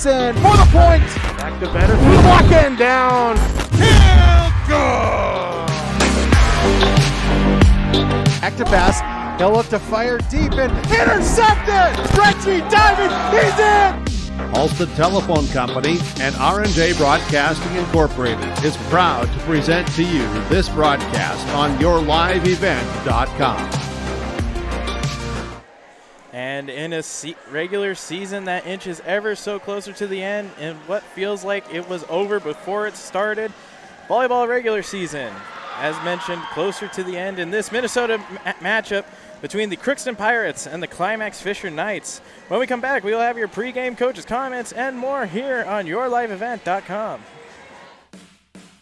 Jackson for the point. Back to better through the block and down. Good. Back to pass. He'll look to fire deep and intercepted. Stretchy diving. He's in. Halstead Telephone Company and R&J Broadcasting Incorporated is proud to present to you this broadcast on yourliveevent.com. And in a regular season that inches ever so closer to the end, and what feels like it was over before it started, volleyball regular season, as mentioned, closer to the end in this Minnesota matchup between the Crookston Pirates and the Climax Fisher Knights. When we come back, we will have your pregame coaches' comments and more here on yourliveevent.com.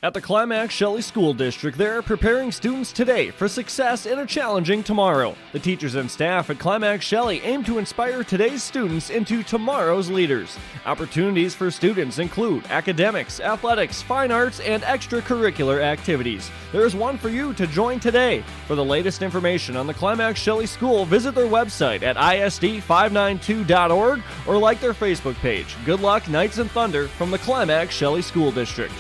At the Climax Shelley School District, they are preparing students today for success in a challenging tomorrow. The teachers and staff at Climax Shelley aim to inspire today's students into tomorrow's leaders. Opportunities for students include academics, athletics, fine arts, and extracurricular activities. There is one for you to join today. For the latest information on the Climax Shelley School, visit their website at isd592.org or like their Facebook page. Good luck, Knights and Thunder, from the Climax Shelley School District.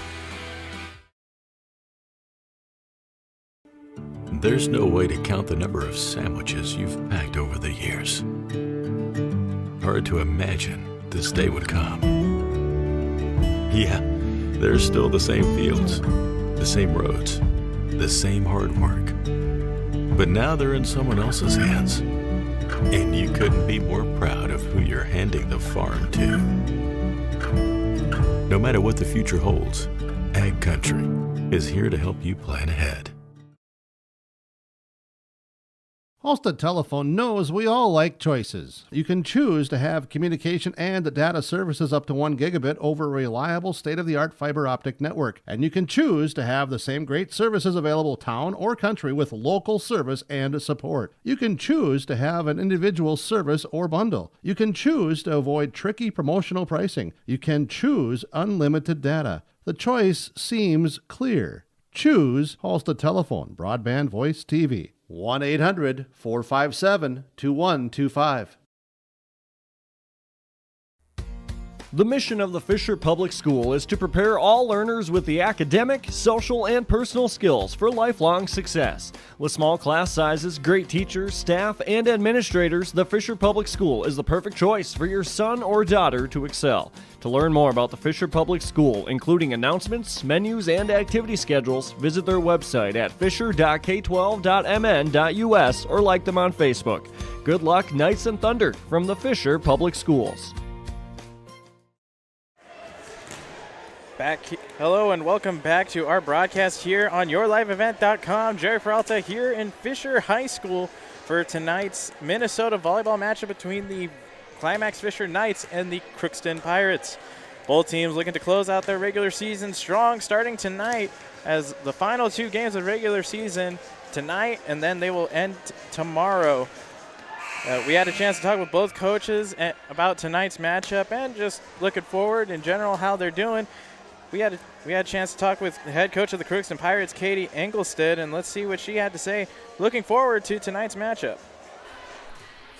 There's no way to count the number of sandwiches you've packed over the years. Hard to imagine this day would come. Yeah, there's still the same fields, the same roads, the same hard work. But now they're in someone else's hands. And you couldn't be more proud of who you're handing the farm to. No matter what the future holds, Ag Country is here to help you plan ahead. Halstead Telephone knows we all like choices. You can choose to have communication and data services up to 1 gigabit over a reliable state-of-the-art fiber optic network. And you can choose to have the same great services available town or country with local service and support. You can choose to have an individual service or bundle. You can choose to avoid tricky promotional pricing. You can choose unlimited data. The choice seems clear. Choose Halstead Telephone, broadband voice TV. 1-800-457-2125. The mission of the Fisher Public School is to prepare all learners with the academic, social, and personal skills for lifelong success. With small class sizes, great teachers, staff, and administrators, the Fisher Public School is the perfect choice for your son or daughter to excel. To learn more about the Fisher Public School, including announcements, menus, and activity schedules, visit their website at fisher.k12.mn.us or like them on Facebook. Good luck, Knights and Thunder, from the Fisher Public Schools. Hello and welcome back to our broadcast here on yourliveevent.com. Jerry Peralta here in Fisher High School for tonight's Minnesota volleyball matchup between the Climax Fisher Knights and the Crookston Pirates. Both teams looking to close out their regular season strong, starting tonight as the final 2 games of regular season tonight, and then they will end tomorrow. We had a chance to talk with both coaches about tonight's matchup and just looking forward in general how they're doing. We had a chance to talk with the head coach of the Crookston Pirates, Katie Engelstead, and let's see what she had to say looking forward to tonight's matchup.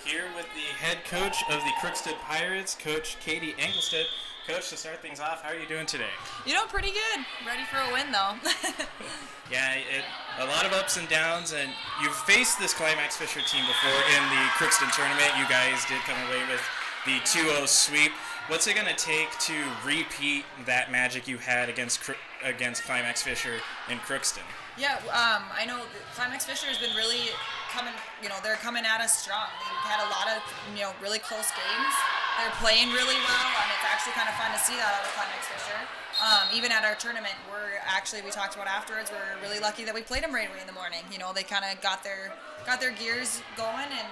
Here with the head coach of the Crookston Pirates, Coach Katie Engelstead. Coach, to start things off, how are you doing today? You know, pretty good. Ready for a win, though. Yeah, a lot of ups and downs, and you've faced this Climax Fisher team before in the Crookston tournament. You guys did come away with the 2-0 sweep. What's it going to take to repeat that magic you had against Climax Fisher in Crookston? Yeah, I know Climax Fisher has been really coming, they're coming at us strong. They've had a lot of, really close games. They're playing really well, and it's actually kind of fun to see that out of Climax Fisher. Even at our tournament, we talked about afterwards, we're really lucky that we played them right away in the morning. They kind of got their gears going, and,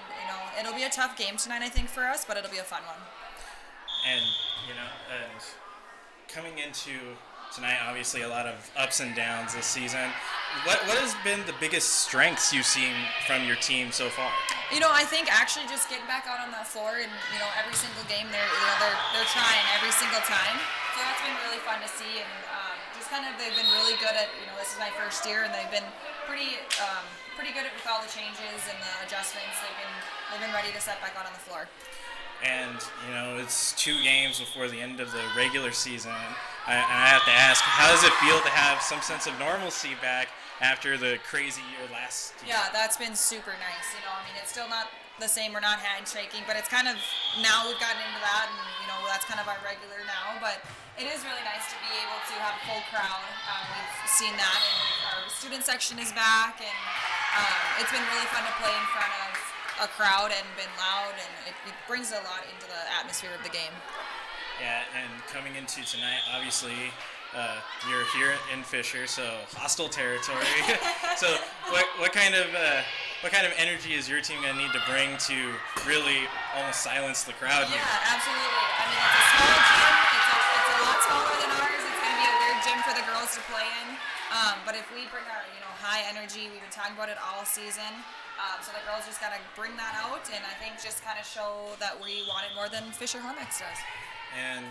it'll be a tough game tonight, I think, for us, but it'll be a fun one. And, and coming into tonight, obviously a lot of ups and downs this season. What has been the biggest strengths you've seen from your team so far? I think actually just getting back out on that floor and, every single game they're trying every single time. So that's been really fun to see, and they've been really good at, this is my first year, and they've been pretty good with all the changes and the adjustments. They've been ready to set back out on the floor. And, you know, it's 2 games before the end of the regular season. I have to ask, how does it feel to have some sense of normalcy back after the crazy year last year? Yeah, that's been super nice. You know, I mean, it's still not the same. We're not handshaking, but it's kind of, now we've gotten into that, and, you know, that's kind of our regular now. But it is really nice to be able to have a full crowd. We've seen that, and our student section is back, and it's been really fun to play in front of a crowd and been loud, and it brings a lot into the atmosphere of the game. Yeah, and coming into tonight, obviously, you're here in Fisher, so hostile territory. So what kind of energy is your team gonna need to bring to really almost silence the crowd here? Yeah, absolutely. I mean, it's a small gym. It's a lot smaller than ours. It's gonna be a weird gym for the girls to play in. But if we bring our, you know, high energy, we've been talking about it all season. So the girls just gotta bring that out, and I think just kind of show that we want it more than Fisher Climax does. And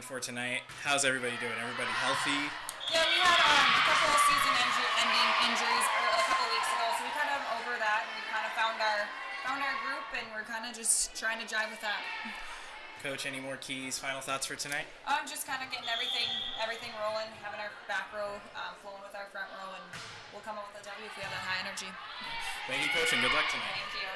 for tonight, how's everybody doing? Everybody healthy? Yeah, we had a couple of season-ending injuries a couple weeks ago, so we kind of over that, and we kind of found our group, and we're kind of just trying to jive with that. Coach, any more keys, final thoughts for tonight? Just kind of getting everything rolling, having our back row flowing with our front row, and we'll come up with a W if we have that high energy. Thank you, Coach, and good luck tonight. Thank you.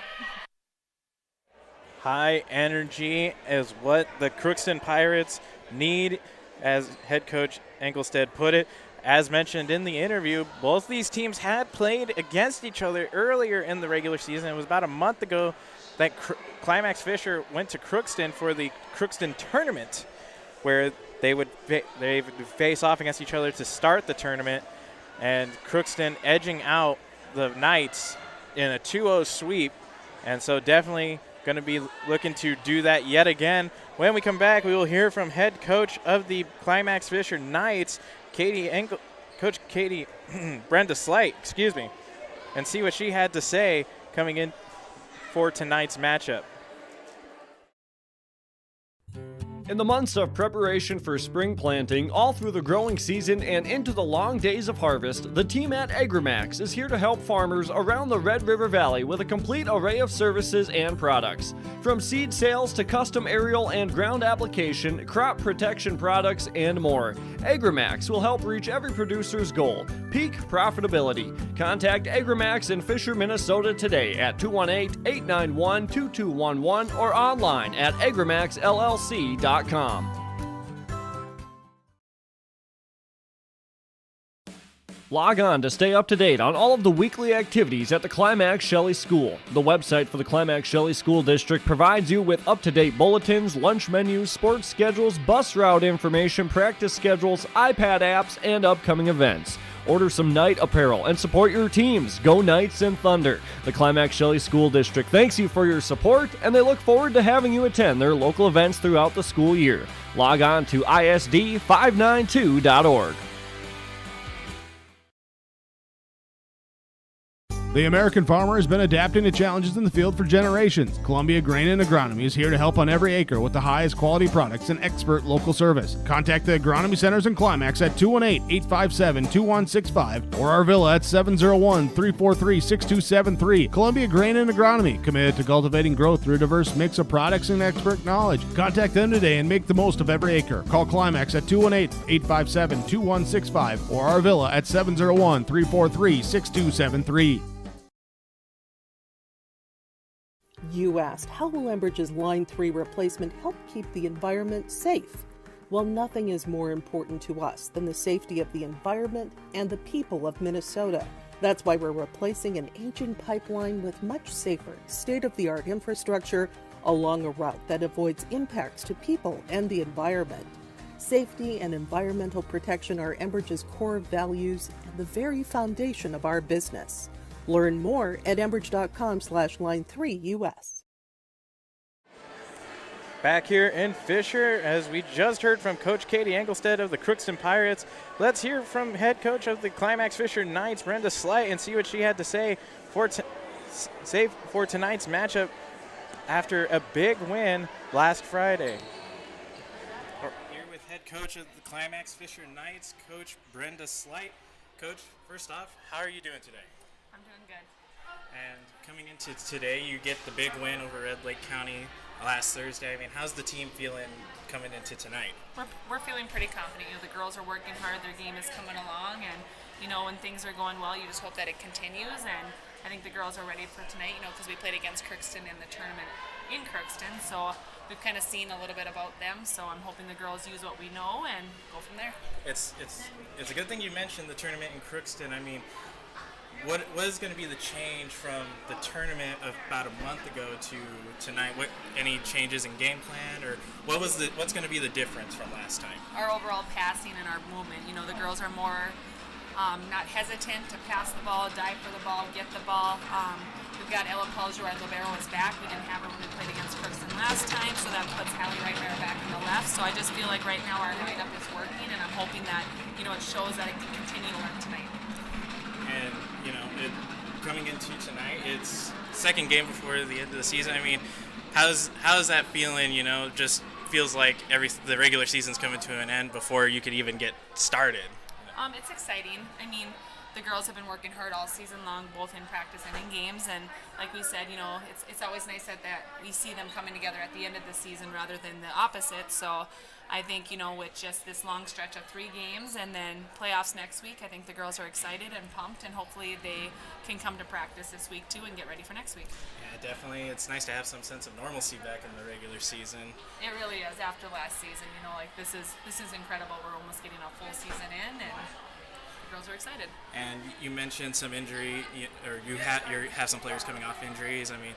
High energy is what the Crookston Pirates need, as head coach Engelstad put it. As mentioned in the interview, both these teams had played against each other earlier in the regular season. It was about a month ago that Climax Fisher went to Crookston for the Crookston tournament, where they would face off against each other to start the tournament, and Crookston edging out the Knights in a 2-0 sweep, and so definitely going to be looking to do that yet again. When we come back, we will hear from head coach of the Climax Fisher Knights, Coach Katie Brenda Slight, and see what she had to say coming in for tonight's matchup. In the months of preparation for spring planting, all through the growing season and into the long days of harvest, the team at Agrimax is here to help farmers around the Red River Valley with a complete array of services and products. From seed sales to custom aerial and ground application, crop protection products, and more. Agrimax will help reach every producer's goal, peak profitability. Contact Agrimax in Fisher, Minnesota today at 218-891-2211 or online at agrimaxllc.com. Log on to stay up to date on all of the weekly activities at the Climax Shelley School. The website for the Climax Shelley School District provides you with up-to-date bulletins, lunch menus, sports schedules, bus route information, practice schedules, iPad apps, and upcoming events. Order some Knight apparel and support your teams. Go Knights and Thunder. The Climax Shelley School District thanks you for your support, and they look forward to having you attend their local events throughout the school year. Log on to isd592.org. The American farmer has been adapting to challenges in the field for generations. Columbia Grain and Agronomy is here to help on every acre with the highest quality products and expert local service. Contact the Agronomy Centers in Climax at 218-857-2165 or our villa at 701-343-6273. Columbia Grain and Agronomy, committed to cultivating growth through a diverse mix of products and expert knowledge. Contact them today and make the most of every acre. Call Climax at 218-857-2165 or our villa at 701-343-6273. You asked, how will Enbridge's Line 3 replacement help keep the environment safe? Well, nothing is more important to us than the safety of the environment and the people of Minnesota. That's why we're replacing an ancient pipeline with much safer, state-of-the-art infrastructure along a route that avoids impacts to people and the environment. Safety and environmental protection are Enbridge's core values and the very foundation of our business. Learn more at enbridge.com/line3us. Back here in Fisher, as we just heard from Coach Katie Engelstad of the Crookston Pirates, let's hear from head coach of the Climax Fisher Knights, Brenda Slight, and see what she had to say for tonight's matchup after a big win last Friday. Here with head coach of the Climax Fisher Knights, Coach Brenda Slight. Coach, first off, how are you doing today? I'm doing good. And coming into today, you get the big win over Red Lake County last Thursday. I mean, how's the team feeling coming into tonight? We're feeling pretty confident. The girls are working hard. Their game is coming along, and when things are going well, you just hope that it continues. And I think the girls are ready for tonight. Because we played against Crookston in the tournament in Crookston, so we've kind of seen a little bit about them. So I'm hoping the girls use what we know and go from there. It's a good thing you mentioned the tournament in Crookston. I mean, what is going to be the change from the tournament of about a month ago to tonight? Any changes in game plan, or what's going to be the difference from last time? Our overall passing and our movement. The girls are more not hesitant to pass the ball, dive for the ball, get the ball. We've got Ella Pelger, our libero, is back. We didn't have her when we played against Crookston last time, so that puts Hallie Reitmeier back in the left. So I just feel like right now our lineup is working, and I'm hoping that it shows that it can continue to work tonight. And coming into tonight, it's second game before the end of the season. I mean, how's that feeling? Just feels like the regular season's coming to an end before you could even get started. It's exciting. I mean, the girls have been working hard all season long, both in practice and in games. And like we said, it's always nice that we see them coming together at the end of the season rather than the opposite. So I think, with just this long stretch of 3 games and then playoffs next week, I think the girls are excited and pumped, and hopefully they can come to practice this week too and get ready for next week. Yeah, definitely. It's nice to have some sense of normalcy back in the regular season. It really is. After last season, this is incredible. We're almost getting a full season in, and the girls are excited. And you mentioned some injury, or you have some players coming off injuries. I mean,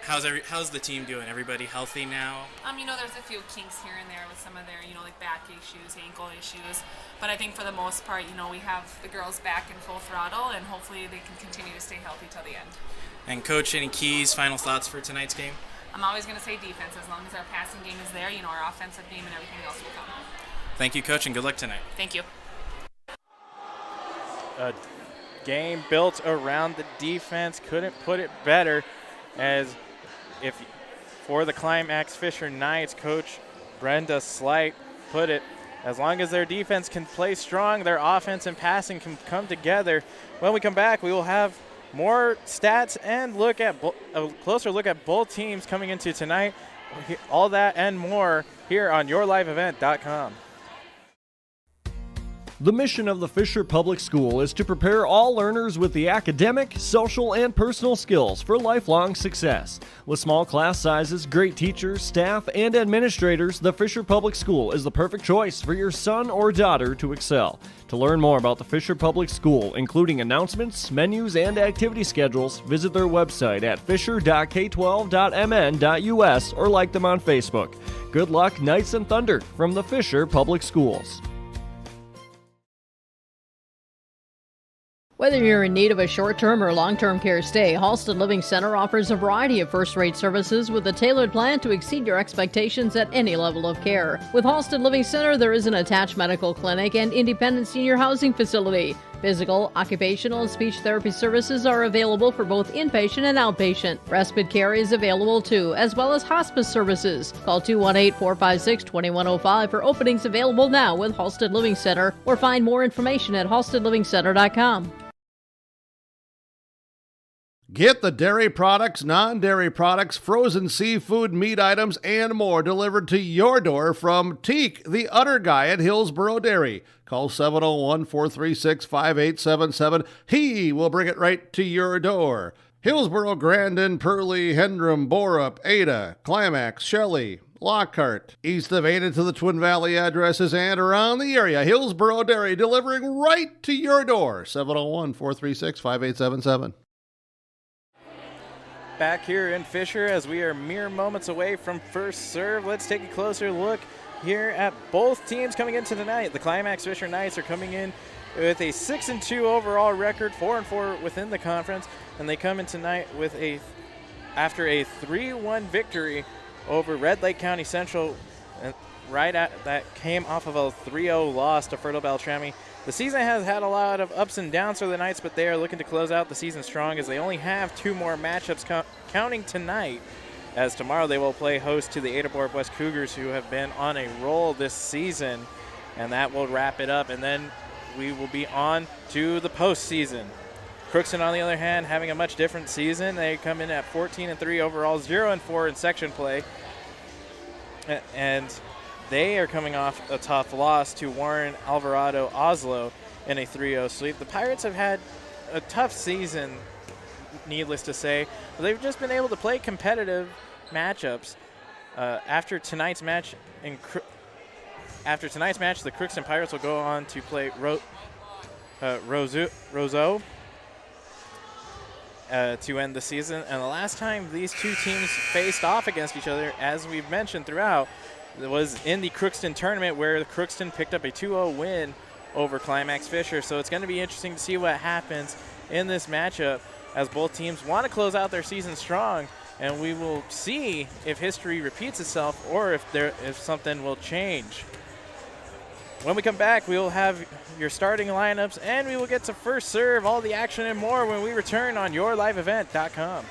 how's the team doing? Everybody healthy now? There's a few kinks here and there with some of their, like back issues, ankle issues. But I think for the most part, we have the girls back in full throttle, and hopefully they can continue to stay healthy till the end. And Coach, any keys, final thoughts for tonight's game? I'm always going to say defense. As long as our passing game is there, our offensive game and everything else will come. Thank you, Coach, and good luck tonight. Thank you. A game built around the defense. Couldn't put it better. As if for the Climax Fisher Knights, Coach Brenda Slight put it, as long as their defense can play strong, their offense and passing can come together. When we come back, we will have more stats and a closer look at both teams coming into tonight. All that and more here on YourLiveEvent.com. The mission of the Fisher Public School is to prepare all learners with the academic, social, and personal skills for lifelong success. With small class sizes, great teachers, staff, and administrators, the Fisher Public School is the perfect choice for your son or daughter to excel. To learn more about the Fisher Public School, including announcements, menus, and activity schedules, visit their website at fisher.k12.mn.us or like them on Facebook. Good luck, Knights and Thunder, from the Fisher Public Schools. Whether you're in need of a short-term or long-term care stay, Halsted Living Center offers a variety of first-rate services with a tailored plan to exceed your expectations at any level of care. With Halsted Living Center, there is an attached medical clinic and independent senior housing facility. Physical, occupational, and speech therapy services are available for both inpatient and outpatient. Respite care is available too, as well as hospice services. Call 218-456-2105 for openings available now with Halsted Living Center, or find more information at halstedlivingcenter.com. Get the dairy products, non-dairy products, frozen seafood, meat items, and more delivered to your door from Teak, the Udder Guy at Hillsboro Dairy. Call 701-436-5877. He will bring it right to your door. Hillsboro, Grandin, Purley, Hendrum, Borup, Ada, Climax, Shelley, Lockhart, east of Ada to the Twin Valley addresses, and around the area. Hillsboro Dairy delivering right to your door. 701-436-5877. Back here in Fisher as we are mere moments away from first serve. Let's take a closer look here at both teams coming into tonight. The Climax Fisher Knights are coming in with a 6-2 overall record, 4-4 within the conference, and they come in tonight with after a 3-1 victory over Red Lake County Central. That came off of a 3-0 loss to Fertile Beltrami. The season has had a lot of ups and downs for the Knights, but they are looking to close out the season strong as they only have 2 more matchups counting tonight, as tomorrow they will play host to the Ada Borup West Cougars, who have been on a roll this season, and that will wrap it up, and then we will be on to the postseason. Crookston, on the other hand, having a much different season. They come in at 14-3 overall, 0-4 in section play. And they are coming off a tough loss to Warren Alvarado Oslo in a 3-0 sweep. The Pirates have had a tough season, needless to say, but they've just been able to play competitive matchups. After tonight's match, the Crookston Pirates will go on to play Roseau to end the season. And the last time these two teams faced off against each other, as we've mentioned throughout, was in the Crookston tournament, where the Crookston picked up a 2-0 win over Climax Fisher. So it's going to be interesting to see what happens in this matchup, as both teams want to close out their season strong, and we will see if history repeats itself or if something will change. When we come back, we will have your starting lineups, and we will get to First Serve, all the action and more when we return on yourliveevent.com.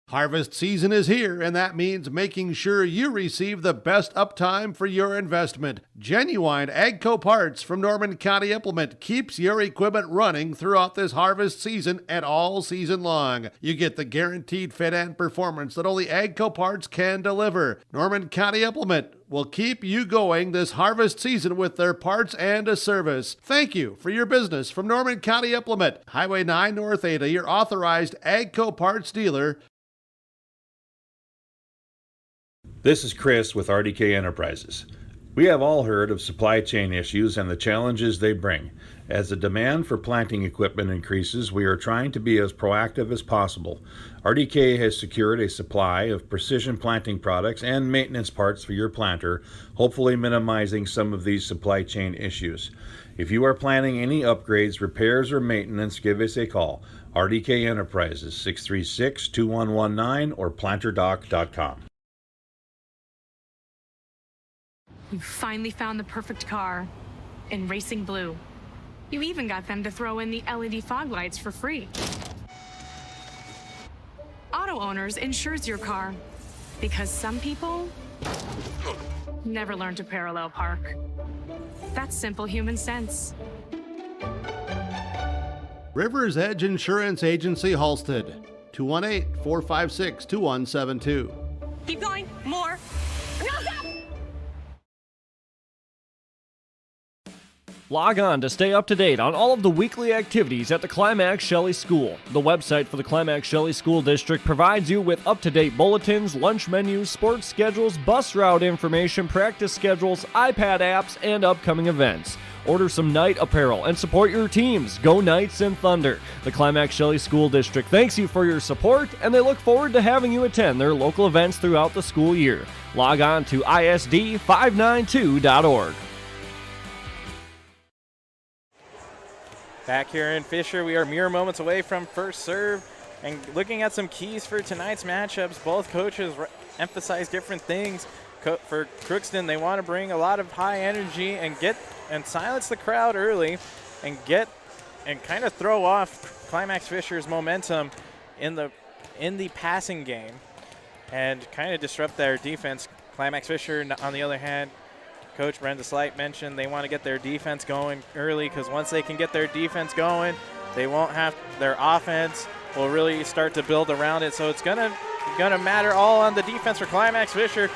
Harvest season is here, and that means making sure you receive the best uptime for your investment. Genuine AGCO parts from Norman County Implement keeps your equipment running throughout this harvest season and all season long. You get the guaranteed fit and performance that only AGCO parts can deliver. Norman County Implement will keep you going this harvest season with their parts and a service. Thank you for your business from Norman County Implement, Highway 9 North Ada, your authorized AGCO parts dealer. This is Chris with RDK Enterprises. We have all heard of supply chain issues and the challenges they bring. As the demand for planting equipment increases, we are trying to be as proactive as possible. RDK has secured a supply of precision planting products and maintenance parts for your planter, hopefully minimizing some of these supply chain issues. If you are planning any upgrades, repairs, or maintenance, give us a call. RDK Enterprises, 636-2119 or planterdoc.com. You finally found the perfect car in racing blue. You even got them to throw in the LED fog lights for free. Auto Owners insures your car because some people never learn to parallel park. That's simple human sense. River's Edge Insurance Agency, Halstead, 218-456-2172. Keep going. More. No, stop! Log on to stay up to date on all of the weekly activities at the Climax Shelley School. The website for the Climax Shelley School District provides you with up-to-date bulletins, lunch menus, sports schedules, bus route information, practice schedules, iPad apps, and upcoming events. Order some night apparel and support your teams. Go Knights and Thunder. The Climax Shelley School District thanks you for your support, and they look forward to having you attend their local events throughout the school year. Log on to isd592.org. Back here in Fisher, we are mere moments away from First Serve, and looking at some keys for tonight's matchups. Both coaches emphasize different things. For Crookston, they want to bring a lot of high energy and silence the crowd early, and kind of throw off Climax Fisher's momentum in the passing game, and kind of disrupt their defense. Climax Fisher, on the other hand, Coach Brenda Slight mentioned they want to get their defense going early, because once they can get their defense going, they won't have their offense will really start to build around it. So it's gonna matter all on the defense for Climax Fisher,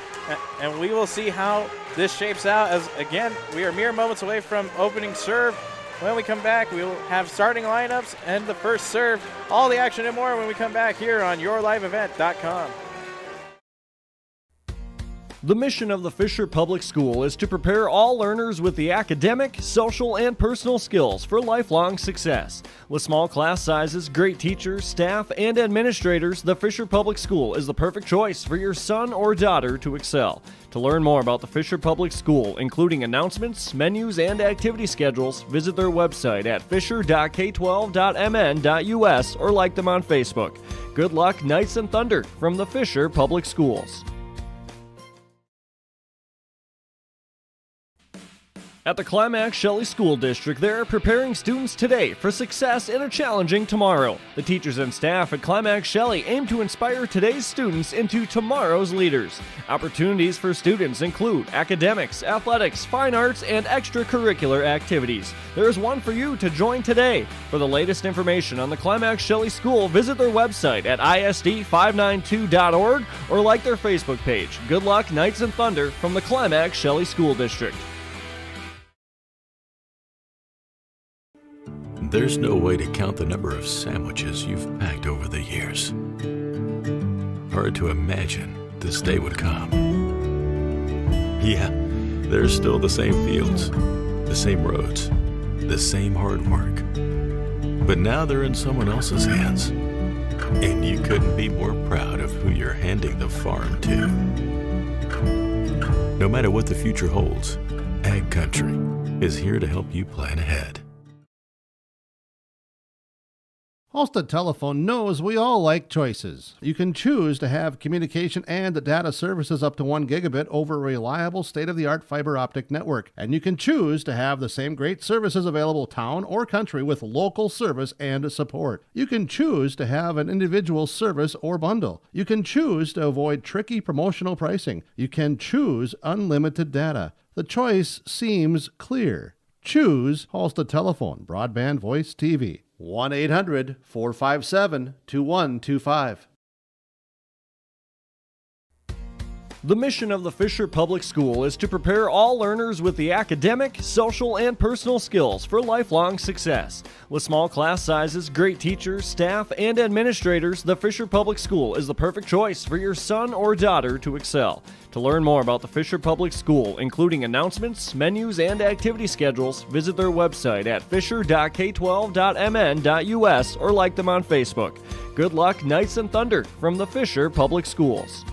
and we will see how this shapes out, as again we are mere moments away from opening serve. When we come back, we will have starting lineups and the first serve, all the action and more when we come back here on yourliveevent.com. The mission of the Fisher Public School is to prepare all learners with the academic, social, and personal skills for lifelong success. With small class sizes, great teachers, staff, and administrators, the Fisher Public School is the perfect choice for your son or daughter to excel. To learn more about the Fisher Public School, including announcements, menus, and activity schedules, visit their website at fisher.k12.mn.us or like them on Facebook. Good luck, Knights and Thunder, from the Fisher Public Schools. At the Climax Shelley School District, they're preparing students today for success in a challenging tomorrow. The teachers and staff at Climax Shelley aim to inspire today's students into tomorrow's leaders. Opportunities for students include academics, athletics, fine arts, and extracurricular activities. There is one for you to join today. For the latest information on the Climax Shelley School, visit their website at isd592.org or like their Facebook page. Good luck, Knights and Thunder, from the Climax Shelley School District. There's no way to count the number of sandwiches you've packed over the years. Hard to imagine this day would come. Yeah, there's still the same fields, the same roads, the same hard work. But now they're in someone else's hands. And you couldn't be more proud of who you're handing the farm to. No matter what the future holds, Ag Country is here to help you plan ahead. Halstead Telephone knows we all like choices. You can choose to have communication and data services up to 1 gigabit over a reliable state-of-the-art fiber optic network. And you can choose to have the same great services available town or country with local service and support. You can choose to have an individual service or bundle. You can choose to avoid tricky promotional pricing. You can choose unlimited data. The choice seems clear. Choose Halstead Telephone, broadband voice TV. 1-800-457-2125. The mission of the Fisher Public School is to prepare all learners with the academic, social, and personal skills for lifelong success. With small class sizes, great teachers, staff, and administrators, the Fisher Public School is the perfect choice for your son or daughter to excel. To learn more about the Fisher Public School, including announcements, menus, and activity schedules, visit their website at fisher.k12.mn.us or like them on Facebook. Good luck, Knights and Thunder, from the Fisher Public Schools.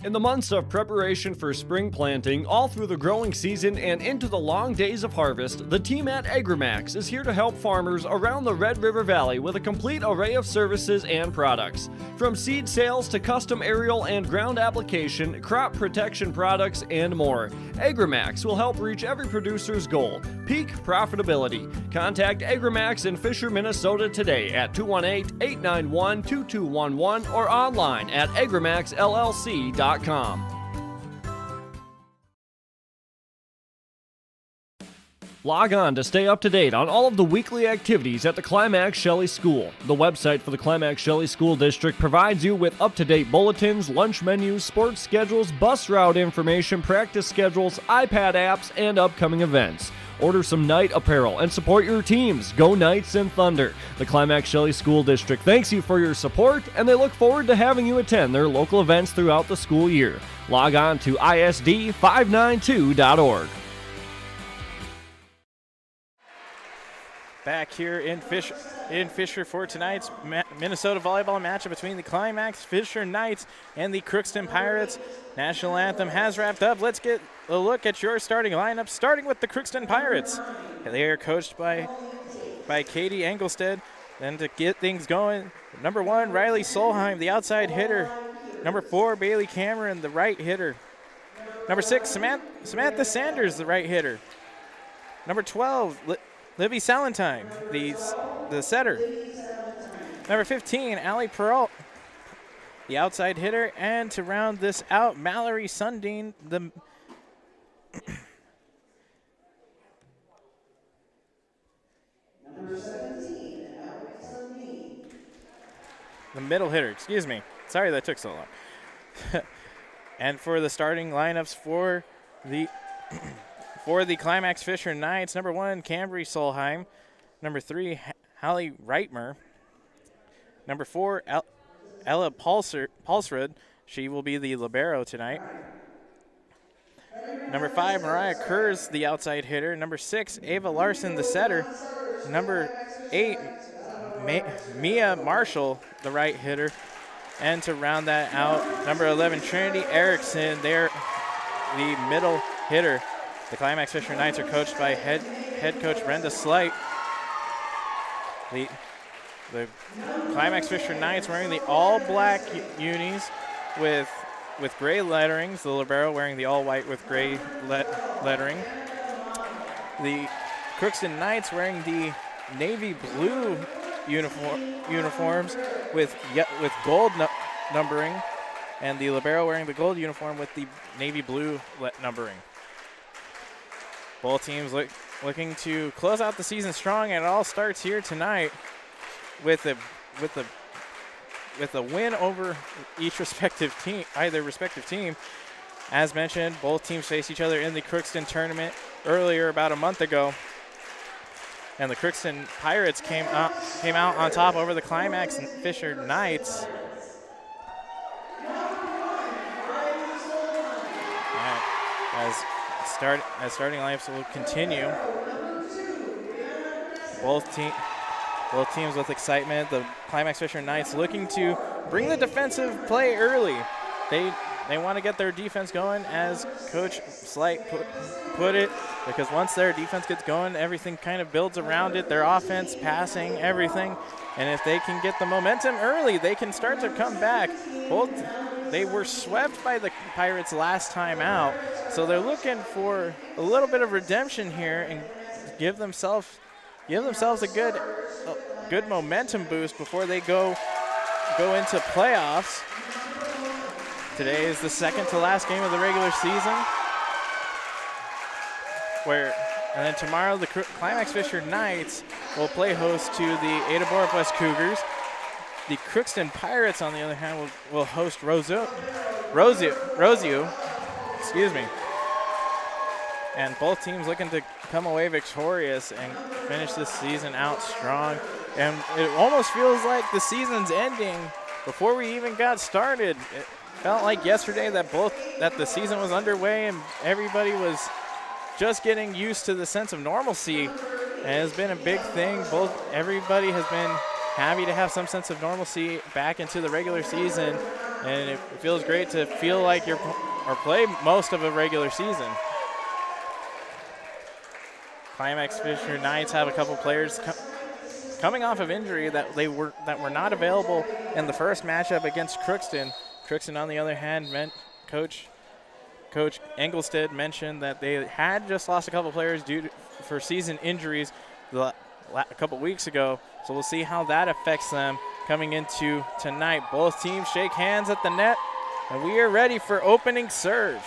In the months of preparation for spring planting, all through the growing season and into the long days of harvest, the team at Agrimax is here to help farmers around the Red River Valley with a complete array of services and products. From seed sales to custom aerial and ground application, crop protection products, and more, Agrimax will help reach every producer's goal: peak profitability. Contact Agrimax in Fisher, Minnesota today at 218-891-2211 or online at agrimaxllc.com. Log on to stay up to date on all of the weekly activities at the Climax Shelley School. The website for the Climax Shelley School District provides you with up-to-date bulletins, lunch menus, sports schedules, bus route information, practice schedules, iPad apps, and upcoming events. Order some Knight apparel and support your teams. Go Knights and Thunder. The Climax Shelley School District thanks you for your support, and they look forward to having you attend their local events throughout the school year. Log on to isd592.org. Back here in Fisher for tonight's Minnesota volleyball matchup between the Climax Fisher Knights and the Crookston Pirates. National anthem has wrapped up. Let's get a look at your starting lineup, starting with the Crookston Pirates. They are coached by Katie Engelstead. Then to get things going, number 1, Riley Solheim, the outside hitter. Number 4, Bailey Cameron, the right hitter. Number 6, Samantha Sanders, the right hitter. Number 12, Livy Salentine, the setter. Number 15, Allie Peralt, the outside hitter. And to round this out, Mallory Sundin, the middle hitter, excuse me. Sorry that took so long. And for the starting lineups for the Climax Fisher Knights, number 1, Cambry Solheim. Number 3, Hallie Reitmer. Number 4, Ella Paulsrud. She will be the libero tonight. Number 5, Mariah Kurz, the outside hitter. Number 6, Ava Larson, the setter. Number 8, Mia Marshall, the right hitter. And to round that out, number 11, Trinity Erickson, they're the middle hitter. The Climax Fisher Knights are coached by head coach Brenda Slight. The Climax Fisher Knights wearing the all-black unis with with gray letterings. The libero wearing the all-white with gray lettering. The Crookston Knights wearing the navy blue uniforms with gold numbering, and the libero wearing the gold uniform with the navy blue numbering. Both teams looking to close out the season strong, and it all starts here tonight with a win over either respective team. As mentioned, both teams faced each other in the Crookston tournament earlier about a month ago, and the Crookston Pirates came out on top over the Climax and Fisher Knights. As starting lineups will continue. Both teams with excitement. The Climax Fisher Knights looking to bring the defensive play early. They want to get their defense going, as Coach Slight put it, because once their defense gets going, everything kind of builds around it. Their offense, passing, everything. And if they can get the momentum early, they can start to come back. They were swept by the Pirates last time out, so they're looking for a little bit of redemption here and give themselves a good momentum boost before they go into playoffs. Today is the second to last game of the regular season. And then tomorrow the Climax Fisher Knights will play host to the Ada Borup West Cougars. The Crookston Pirates, on the other hand, will host Roseau. Excuse me. And both teams looking to come away victorious and finish this season out strong. And it almost feels like the season's ending before we even got started. It felt like yesterday that the season was underway and everybody was just getting used to the sense of normalcy. And it's been a big thing. Everybody has been happy to have some sense of normalcy back into the regular season, and it feels great to feel like play most of a regular season. Climax Fisher Knights have a couple players coming off of injury that were not available in the first matchup against Crookston. Crookston, on the other hand, Coach Engelstead mentioned that they had just lost a couple players for season injuries a couple weeks ago. So we'll see how that affects them coming into tonight. Both teams shake hands at the net, and we are ready for opening serve.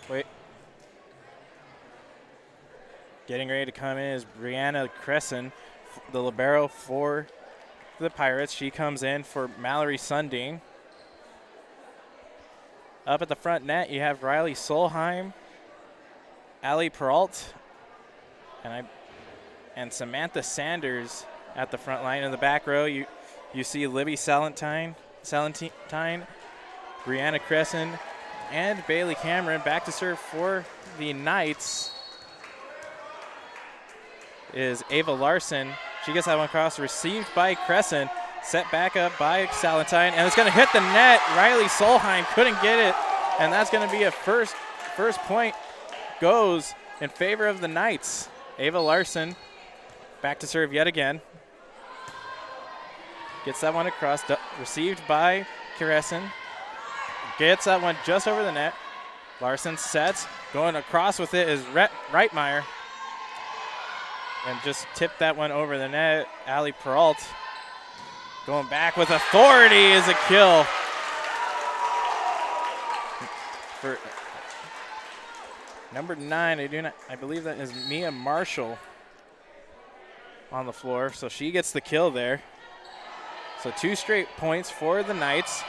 Wait. Getting ready to come in is Brianna Cresson, the libero for the Pirates. She comes in for Mallory Sunding. Up at the front net, you have Riley Solheim, Ali Peralt, and Samantha Sanders at the front line. In the back row, you see Libby Salentine, Brianna Cresson, and Bailey Cameron. Back to serve for the Knights is Ava Larson. She gets that one across, received by Crescent, set back up by Salentine, and it's going to hit the net. Riley Solheim couldn't get it, and that's going to be a first point goes in favor of the Knights. Ava Larson back to serve yet again. Gets that one across, received by Crescent. Gets that one just over the net. Larson sets, going across with it is Reitmeyer. And just tipped that one over the net. Ali Peralt going back with authority is a kill. For number 9, I believe that is Mia Marshall on the floor. So she gets the kill there. So 2 straight points for the Knights.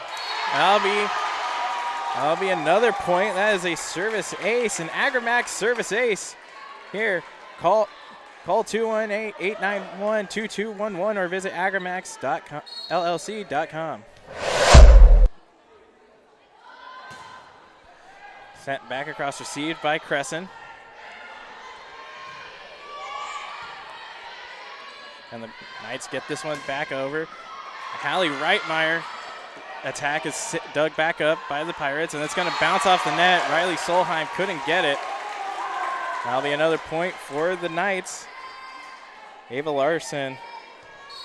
That'll be another point. That is a service ace, an Agramax service ace. Here, call 218-891-2211 or visit agramax.llc.com. Sent back across, received by Crescent. And the Knights get this one back over. Hallie Reitmeyer attack is dug back up by the Pirates, and it's going to bounce off the net. Riley Solheim couldn't get it. That'll be another point for the Knights. Ava Larson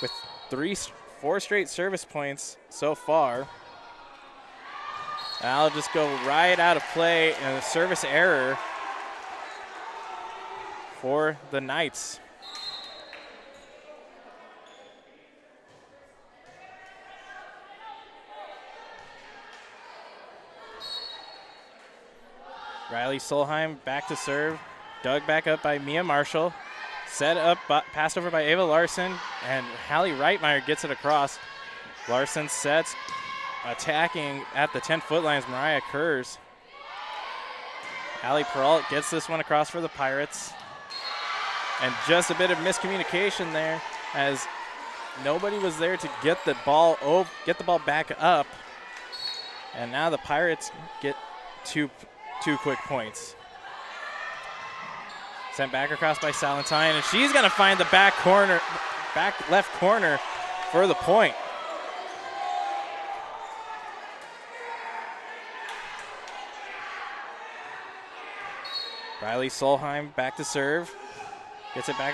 with 4 straight service points so far. That'll just go right out of play and a service error for the Knights. Riley Solheim back to serve. Dug back up by Mia Marshall. Set up, passed over by Ava Larson, and Hallie Reitmeyer gets it across. Larson sets, attacking at the 10-foot line is Mariah Kurz. Hallie Peralt gets this one across for the Pirates. And just a bit of miscommunication there as nobody was there to get the ball back up. And now the Pirates get two quick points. Sent back across by Salentine, and she's going to find the back left corner for the point. Riley Solheim back to serve. Gets it back,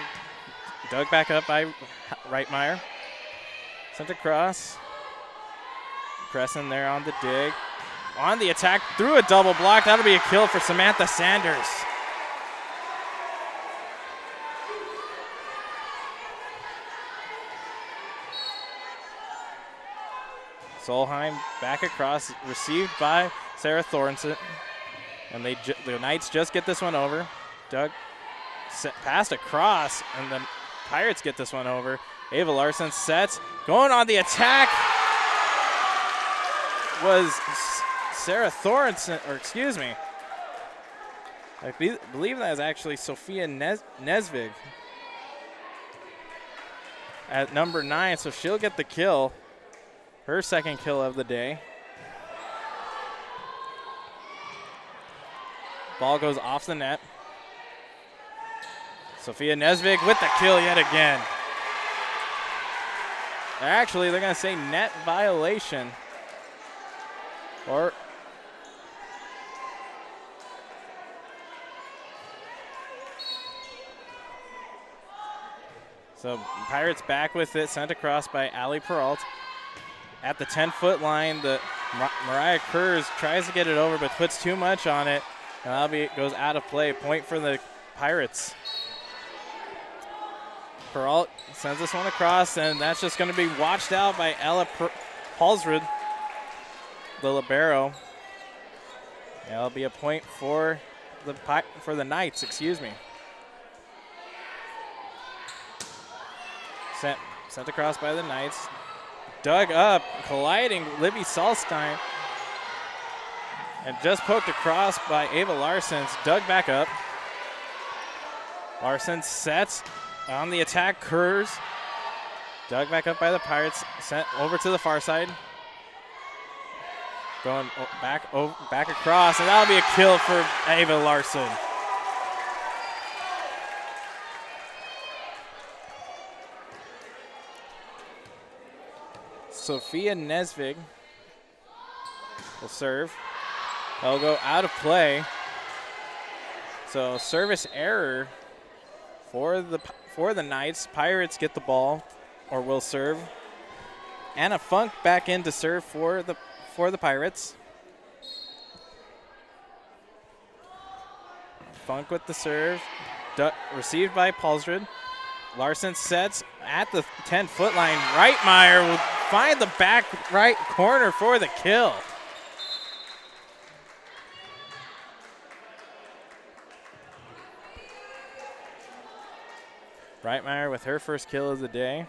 dug back up by Reitmeyer. Sent across. Crescent there on the dig. On the attack, through a double block. That'll be a kill for Samantha Sanders. Solheim back across, received by Sarah Thornton. And the Knights just get this one over. Doug passed across, and the Pirates get this one over. Ava Larson sets, going on the attack was Sarah Thornton, or excuse me. I believe that is actually Sophia Nesvig at number 9, so she'll get the kill. Her second kill of the day. Ball goes off the net. Sophia Nesvig with the kill yet again. Actually, they're going to say net violation. So Pirates back with it, sent across by Allie Peralt. At the 10-foot line, the Mariah Kurz tries to get it over but puts too much on it. And it goes out of play. Point for the Pirates. Peralt sends this one across, and that's just going to be watched out by Ella Paulsrud, the libero. That'll be a point for the Knights, excuse me. Sent across by the Knights. Dug up, colliding Libby Salstein. And just poked across by Ava Larson. Dug back up. Larson sets on the attack, Kurz. Dug back up by the Pirates, sent over to the far side. Going back across, and that'll be a kill for Ava Larson. Sophia Nesvig will serve. They'll go out of play. So service error for the Knights. Pirates get the ball, or will serve. Anna Funk back in to serve for the Pirates. Funk with the serve, received by Paulsrud. Larson sets at the 10-foot line. Reitmeyer will find the back right corner for the kill. Reitmeyer with her first kill of the day.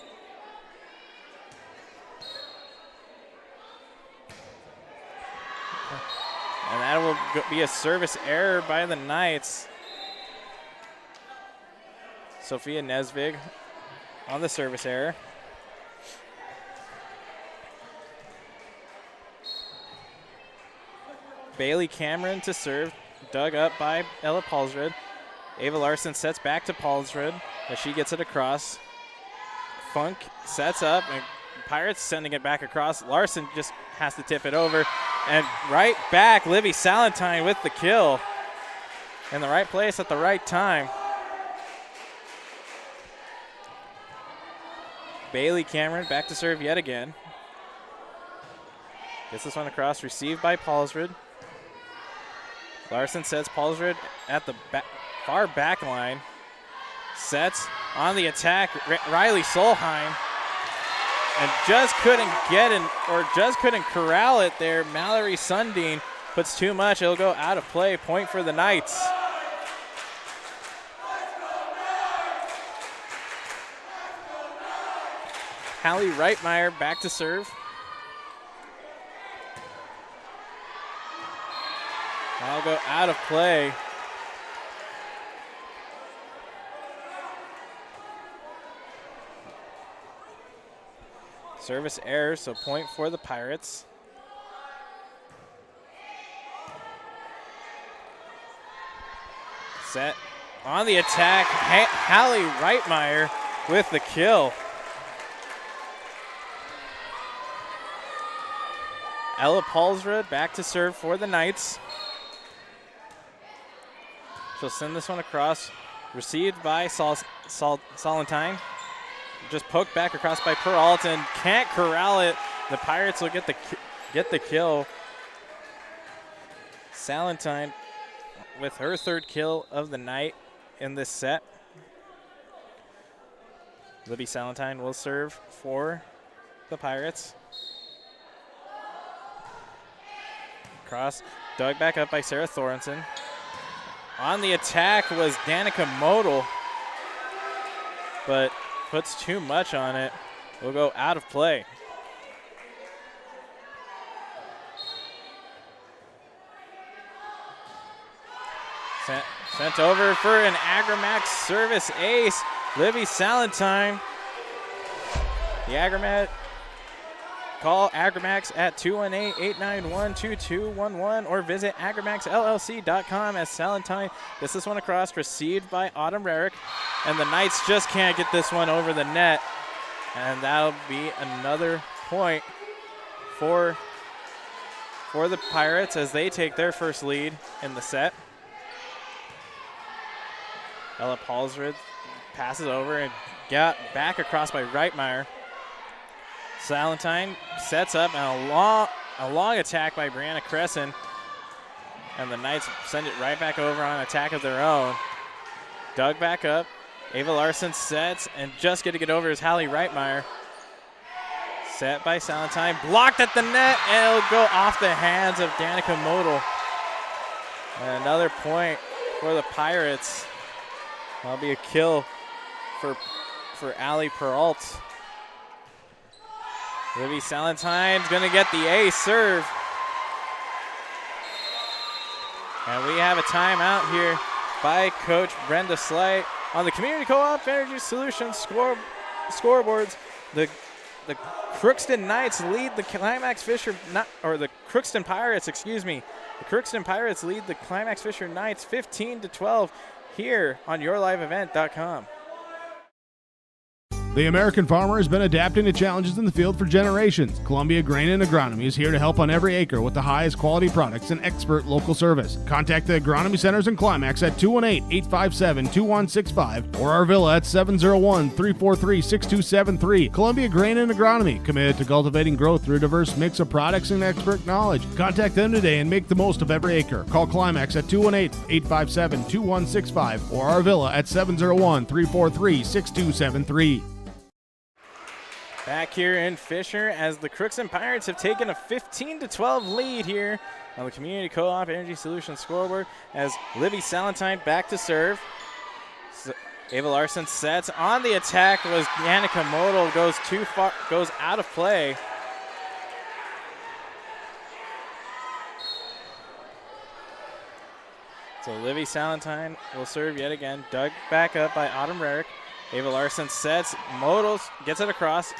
And that will be a service error by the Knights. Sophia Nesvig on the service error. Bailey Cameron to serve, dug up by Ella Paulsrud. Ava Larson sets back to Paulsrud as she gets it across. Funk sets up, and Pirates sending it back across. Larson just has to tip it over. And right back, Livy Salentine with the kill. in the right place at the right time. Bailey Cameron back to serve yet again. Gets this one across, received by Paulsrud. Larson sets Paulsrud at the far back line. Sets on the attack, Riley Solheim. And just couldn't get in, or just couldn't corral it there. Mallory Sundin puts too much. It'll go out of play. Point for the Knights. Hallie Reitmeyer back to serve. That'll go out of play. Service error, so point for the Pirates. Set on the attack. Hallie Reitmeyer with the kill. Ella Paulsrud back to serve for the Knights. She'll send this one across. Received by Solentine. Just poked back across by Peralta. Can't corral it. The Pirates will get the kill. Salentine with her third kill of the night in this set. Libby Salentine will serve for the Pirates. Cross, dug back up by Sarah Thorenson. On the attack was Danica Modal, but puts too much on it. Will go out of play. Sent over for an Agramax service ace. Libby Salentine. The Agramax. Call Agramax at 218-891-2211 or visit agramaxllc.com as Salentine gets this one across, received by Autumn Rarick. And the Knights just can't get this one over the net. And that'll be another point for the Pirates as they take their first lead in the set. Ella Paulsrud passes over and got back across by Reitmeyer. Salentine sets up and a long attack by Brianna Crescent. And the Knights send it right back over on attack of their own. Dug back up. Ava Larson sets and just get over is Hallie Reitmeyer. Set by Salentine. Blocked at the net and it'll go off the hands of Danica Modal. And another point for the Pirates. That'll be a kill for Allie Peralt. Libby Salentine's gonna get the ace serve. And we have a timeout here by Coach Brenda Slight on the Community Co-op Energy Solutions scoreboards. The Crookston Knights lead the Climax Fisher, the Crookston Pirates, excuse me. The Crookston Pirates lead the Climax Fisher Knights 15-12 here on YourLiveEvent.com. The American farmer has been adapting to challenges in the field for generations. Columbia Grain and Agronomy is here to help on every acre with the highest quality products and expert local service. Contact the agronomy centers in Climax at 218-857-2165 or Arvilla at 701-343-6273. Columbia Grain and Agronomy, committed to cultivating growth through a diverse mix of products and expert knowledge. Contact them today and make the most of every acre. Call Climax at 218-857-2165 or Arvilla at 701-343-6273. Back here in Fisher as the Crookston Pirates have taken a 15-12 lead here on the Community Co-op Energy Solutions scoreboard as Libby Salentine back to serve. Ava Larson sets on the attack was Danica Modal, goes too far, goes out of play. So Libby Salentine will serve yet again, dug back up by Autumn Rarick. Ava Larson sets, Modal gets it across.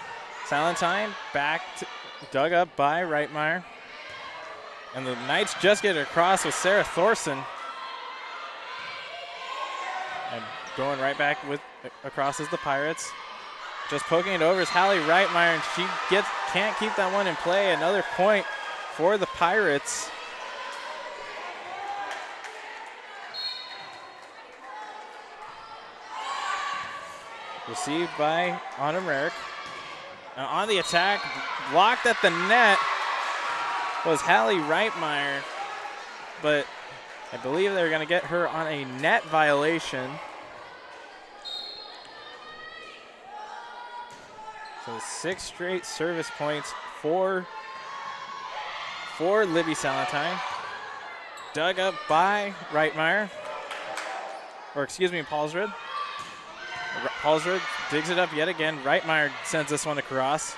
Salentine back to, dug up by Reitmeyer. And the Knights just get it across with Sarah Thorson. And going right back across as the Pirates. Just poking it over is Hallie Reitmeyer, and she can't keep that one in play. Another point for the Pirates. Received by Autumn Rarick. Now on the attack, blocked at the net was Hallie Reitmeyer, but I believe they're going to get her on a net violation. So 6 straight service points for Libby Salentine. Dug up by Reitmeyer, or excuse me, Paulsrud. Paulsrud digs it up yet again. Reitmeyer sends this one across.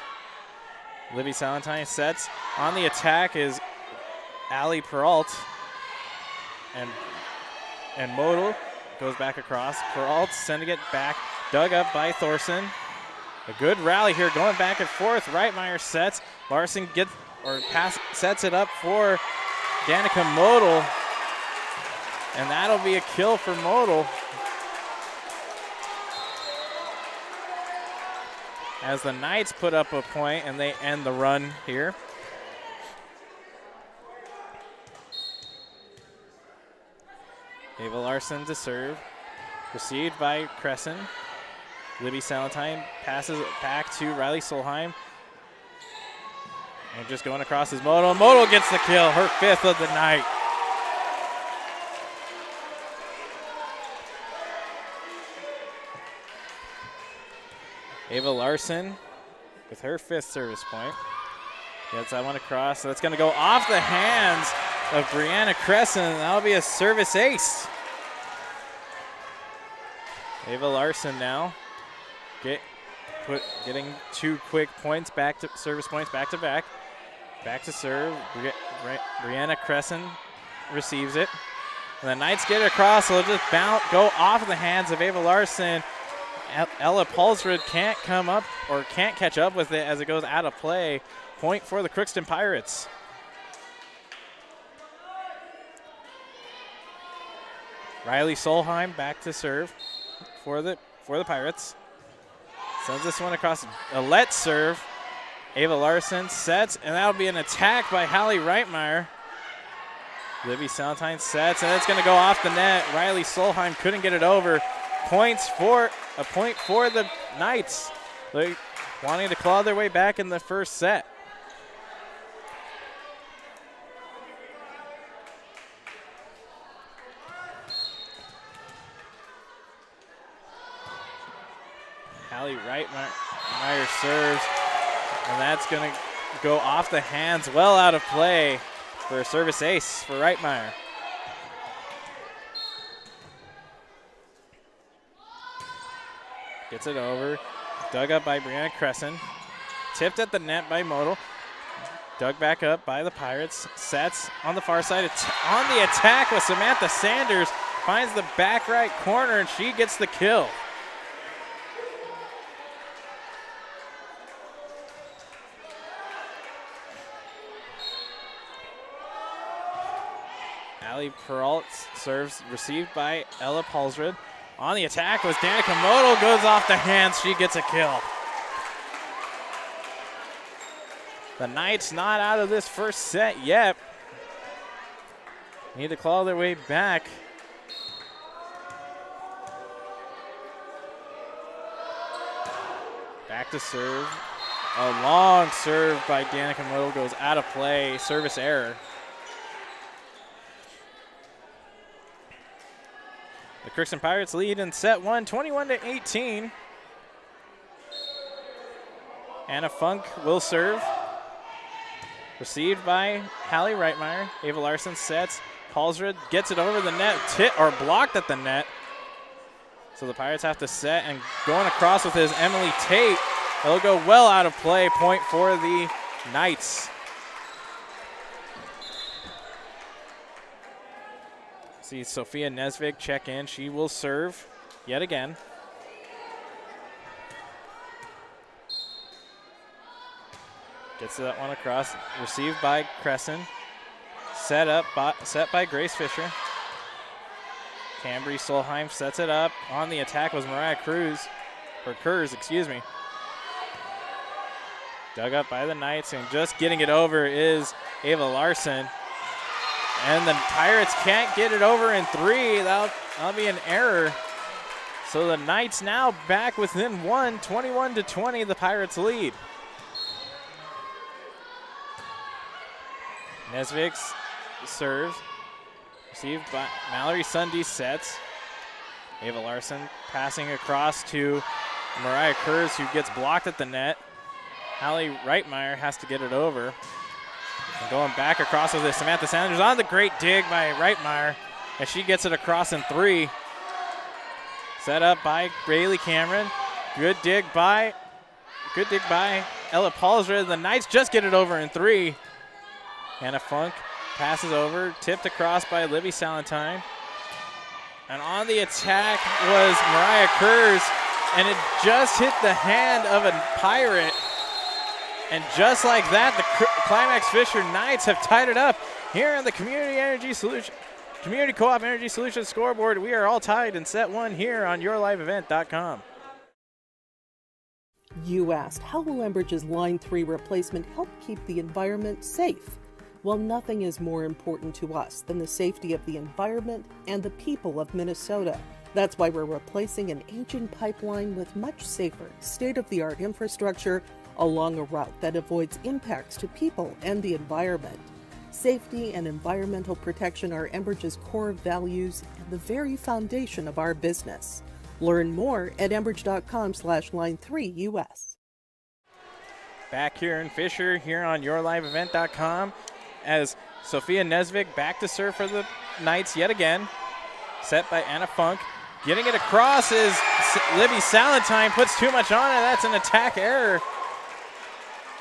Libby Salentine sets. On the attack is Allie Peralt. And Modal goes back across. Peralt sending it back. Dug up by Thorson. A good rally here going back and forth. Reitmeyer sets. Larson sets it up for Danica Modal. And that'll be a kill for Modal. As the Knights put up a point and they end the run here. Ava Larson to serve. Received by Crescent. Libby Salentine passes it back to Riley Solheim. And just going across is Modal. Modal gets the kill, her 5th of the night. Ava Larson with her 5th service point. Gets that one across. So that's going to go off the hands of Brianna Crescent. That'll be a service ace. Ava Larson now getting 2 quick points back to service points back to back. Back to serve. Brianna Crescent receives it. And the Knights get it across, so it'll just go off the hands of Ava Larson. Ella Paulsrud can't come up or can't catch up with it as it goes out of play. Point for the Crookston Pirates. Riley Solheim back to serve for the Pirates. Sends this one across. A let serve. Ava Larson sets, and that'll be an attack by Hallie Reitmeyer. Libby Salentine sets, and it's going to go off the net. Riley Solheim couldn't get it over. A point for the Knights. They wanting to claw their way back in the first set. Hallie Reitmeyer serves, and that's going to go off the hands, well out of play for a service ace for Reitmeyer. Gets it over. Dug up by Brianna Crescent. Tipped at the net by Modal. Dug back up by the Pirates. Sets on the far side. On the attack with Samantha Sanders. Finds the back right corner, and she gets the kill. Allie Peralt serves, received by Ella Paulsrud. On the attack was Danica Modal, goes off the hands, she gets a kill. The Knights not out of this first set yet. Need to claw their way back. Back to serve. A long serve by Danica Modal goes out of play, service error. The Crookston Pirates lead in set 1, 21-18. Anna Funk will serve. Received by Hallie Reitmeyer. Ava Larson sets. Paulsrud gets it over the net, blocked at the net. So the Pirates have to set, and going across with his Emily Tate. It'll go well out of play. Point for the Knights. See Sophia Nesvig check in. She will serve yet again. Gets that one across. Received by Crescent. Set by Grace Fisher. Cambry Solheim sets it up. On the attack was Mariah Kurz, excuse me. Dug up by the Knights, and just getting it over is Ava Larson. And the Pirates can't get it over in 3. That'll be an error. So the Knights now back within one, 21-20, the Pirates lead. Nesvik serves, received by Mallory Sunday, sets. Ava Larson passing across to Mariah Kurz, who gets blocked at the net. Hallie Reitmeyer has to get it over. And going back across with it, Samantha Sanders on the great dig by Reitmeyer as she gets it across in 3. Set up by Bailey Cameron. Good dig by Ella Palsrud. The Knights just get it over in 3. Hannah Funk passes over, tipped across by Livy Salentine. And on the attack was Mariah Kurz, and it just hit the hand of a Pirate. And just like that, the Climax Fisher Knights have tied it up here on the Community Co-op Energy Solutions scoreboard. We are all tied in set 1 here on YourLiveEvent.com. You asked, how will Enbridge's Line 3 replacement help keep the environment safe? Well, nothing is more important to us than the safety of the environment and the people of Minnesota. That's why we're replacing an ancient pipeline with much safer, state-of-the-art infrastructure along a route that avoids impacts to people and the environment. Safety and environmental protection are Enbridge's core values and the very foundation of our business. Learn more at enbridge.com/line3us. Back here in Fisher, here on YourLiveEvent.com, as Sophia Nesvik back to serve for the Knights yet again. Set by Anna Funk. Getting it across is Libby Salentine, puts too much on it. That's an attack error.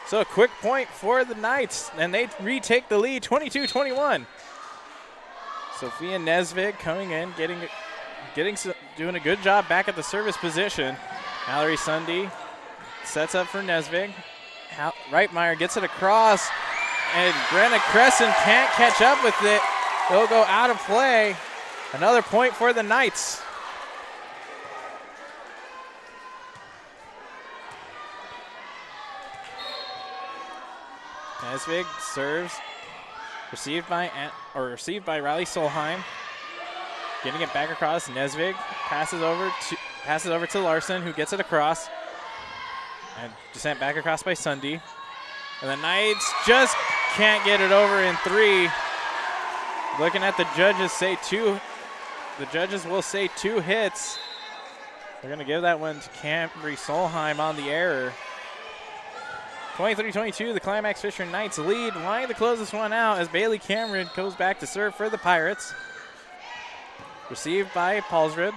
So a quick point for the Knights, and they retake the lead, 22-21. Sophia Nesvik coming in, doing a good job back at the service position. Mallory Sunday sets up for Nesvik. Reitmeyer gets it across, and Brenna Crescent can't catch up with it. They'll go out of play. Another point for the Knights. Nesvik serves, received by Riley Solheim. Getting it back across, Nesvik passes over to Larson, who gets it across, and sent back across by Sunday. And the Knights just can't get it over in 3. Looking at the judges, the judges will say 2 hits. They're going to give that one to Cambry Solheim on the error. 23-22, the Climax Fisher Knights lead. Lying to close this one out as Bailey Cameron goes back to serve for the Pirates. Received by Palsrud.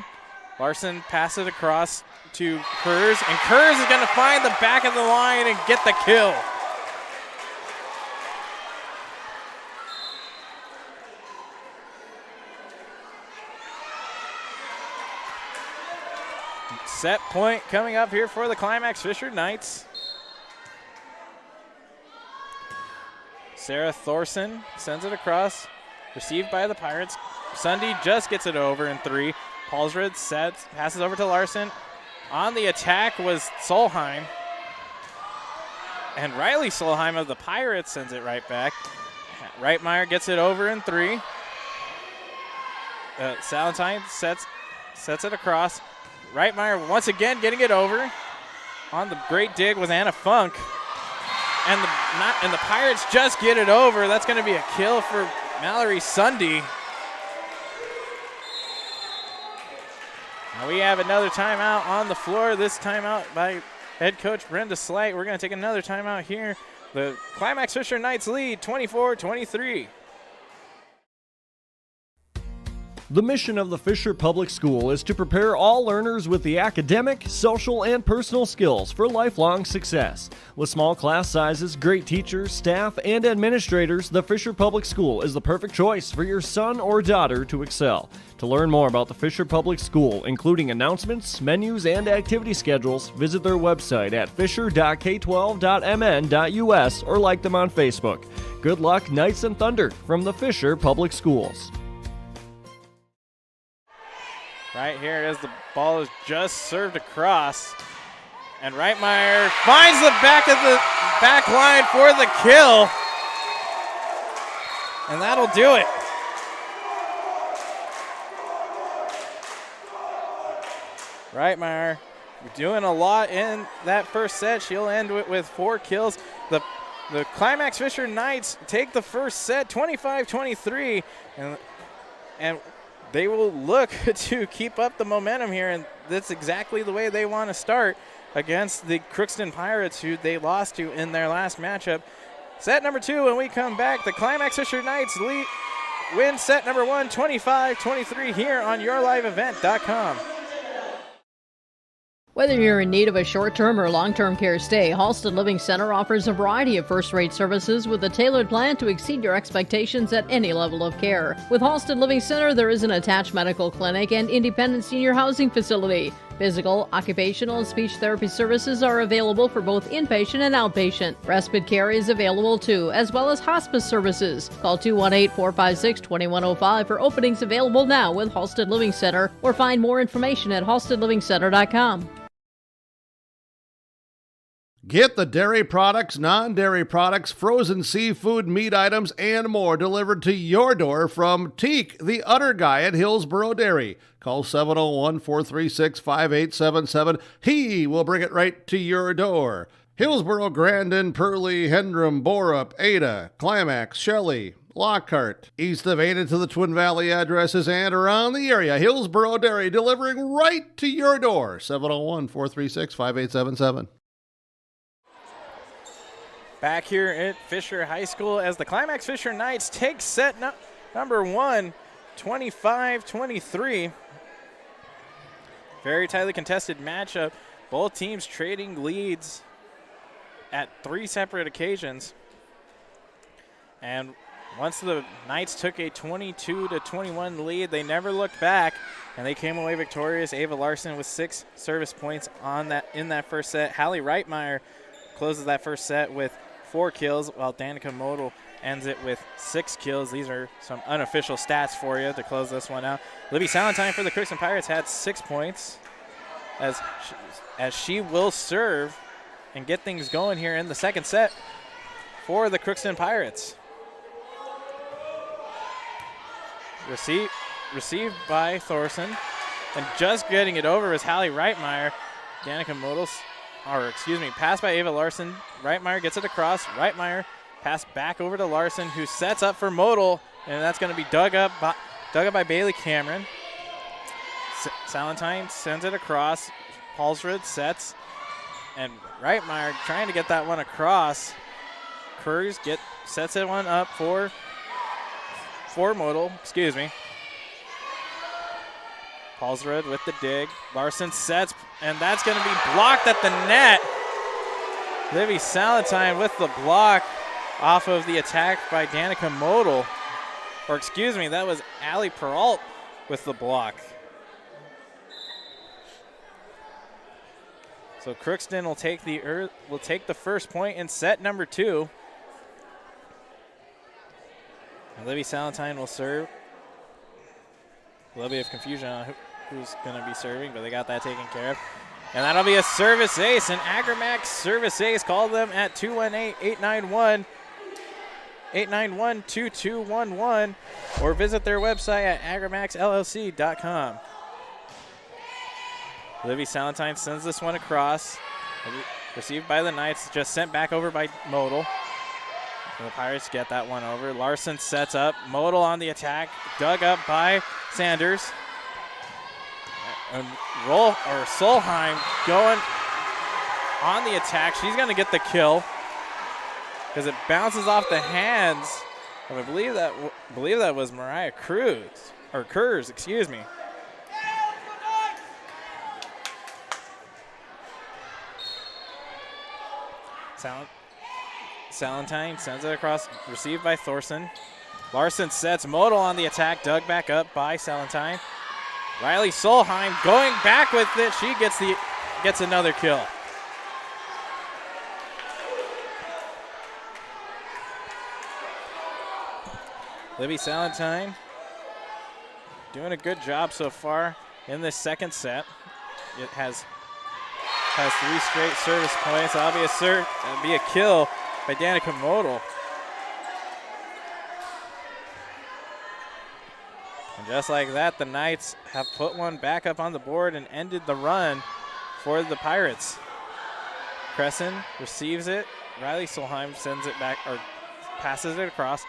Larson passes across to Kurz, and Kurz is going to find the back of the line and get the kill. Set point coming up here for the Climax Fisher Knights. Sarah Thorson sends it across, received by the Pirates. Sunday just gets it over in 3. Palsrud sets, passes over to Larson. On the attack was Solheim. And Riley Solheim of the Pirates sends it right back. Reitmeyer gets it over in 3. Salentine sets it across. Reitmeyer once again getting it over. On the great dig was Anna Funk. And the Pirates just get it over. That's going to be a kill for Mallory Sunday. Now we have another timeout on the floor. This timeout by head coach Brenda Slight. We're going to take another timeout here. The Climax Fisher Knights lead 24-23. The mission of the Fisher Public School is to prepare all learners with the academic, social, and personal skills for lifelong success. With small class sizes, great teachers, staff, and administrators, the Fisher Public School is the perfect choice for your son or daughter to excel. To learn more about the Fisher Public School, including announcements, menus, and activity schedules, visit their website at fisher.k12.mn.us or like them on Facebook. Good luck, Knights and Thunder, from the Fisher Public Schools. Right here as the ball is just served across. And Reitmeyer finds the back of the back line for the kill. And that'll do it. Reitmeyer doing a lot in that first set. She'll end with 4 kills. The Climax Fisher Knights take the first set 25-23, and they will look to keep up the momentum here, and that's exactly the way they want to start against the Crookston Pirates, who they lost to in their last matchup. Set number 2, when we come back, the Climax Fisher Knights win set number 1, 25-23 here on YourLiveEvent.com. Whether you're in need of a short-term or long-term care stay, Halsted Living Center offers a variety of first-rate services with a tailored plan to exceed your expectations at any level of care. With Halsted Living Center, there is an attached medical clinic and independent senior housing facility. Physical, occupational, and speech therapy services are available for both inpatient and outpatient. Respite care is available too, as well as hospice services. Call 218-456-2105 for openings available now with Halsted Living Center, or find more information at halstedlivingcenter.com. Get the dairy products, non-dairy products, frozen seafood, meat items, and more delivered to your door from Teak, the Udder Guy at Hillsboro Dairy. Call 701-436-5877. He will bring it right to your door. Hillsboro, Grandin, Purley, Hendrum, Borup, Ada, Climax, Shelley, Lockhart, east of Ada to the Twin Valley addresses, and around the area. Hillsboro Dairy delivering right to your door. 701-436-5877. Back here at Fisher High School as the Climax Fisher Knights take set number 1, 25-23. Very tightly contested matchup. Both teams trading leads at 3 separate occasions. And once the Knights took a 22-21 lead, they never looked back, and they came away victorious. Ava Larson with 6 service points in that first set. Hallie Reitmeyer closes that first set with 4 kills, while Danica Modal ends it with 6 kills. These are some unofficial stats for you to close this one out. Libby Salentine for the Crookston Pirates had 6 points as she will serve and get things going here in the second set for the Crookston Pirates. Received by Thorson, and just getting it over was Hallie Reitmeyer. Danica Modal, pass by Ava Larson. Reitmeyer gets it across. Reitmeyer pass back over to Larson, who sets up for Modal, and that's going to be dug up by Bailey Cameron. Salentine sends it across. Paulsrud sets, and Reitmeyer trying to get that one across. Kurz sets it one up for Modal. Paulsrud with the dig. Larson sets, and that's going to be blocked at the net. Libby Salentine with the block off of the attack by Danica Modal. That was Allie Peralt with the block. So Crookston will take the first point in set number 2. And Libby Salentine will serve. A little bit of confusion on who's going to be serving, but they got that taken care of. And that'll be a service ace, an Agramax service ace. Call them at 218-891-2211 or visit their website at agramaxllc.com. Libby Salentine sends this one across. Received by the Knights, just sent back over by Modal. And the Pirates get that one over. Larson sets up. Modal on the attack. Dug up by Sanders. And Solheim going on the attack. She's going to get the kill because it bounces off the hands of, I believe that was Mariah Kurz, excuse me. Salentine sends it across, received by Thorson. Larson sets. Modal on the attack, dug back up by Salentine. Riley Solheim going back with it. She gets another kill. Libby Salentine doing a good job so far in this second set. It has 3 straight service points. That'll be a kill by Danica Modal. And just like that, the Knights have put one back up on the board and ended the run for the Pirates. Crescent receives it. Riley Solheim sends it back, or passes it across.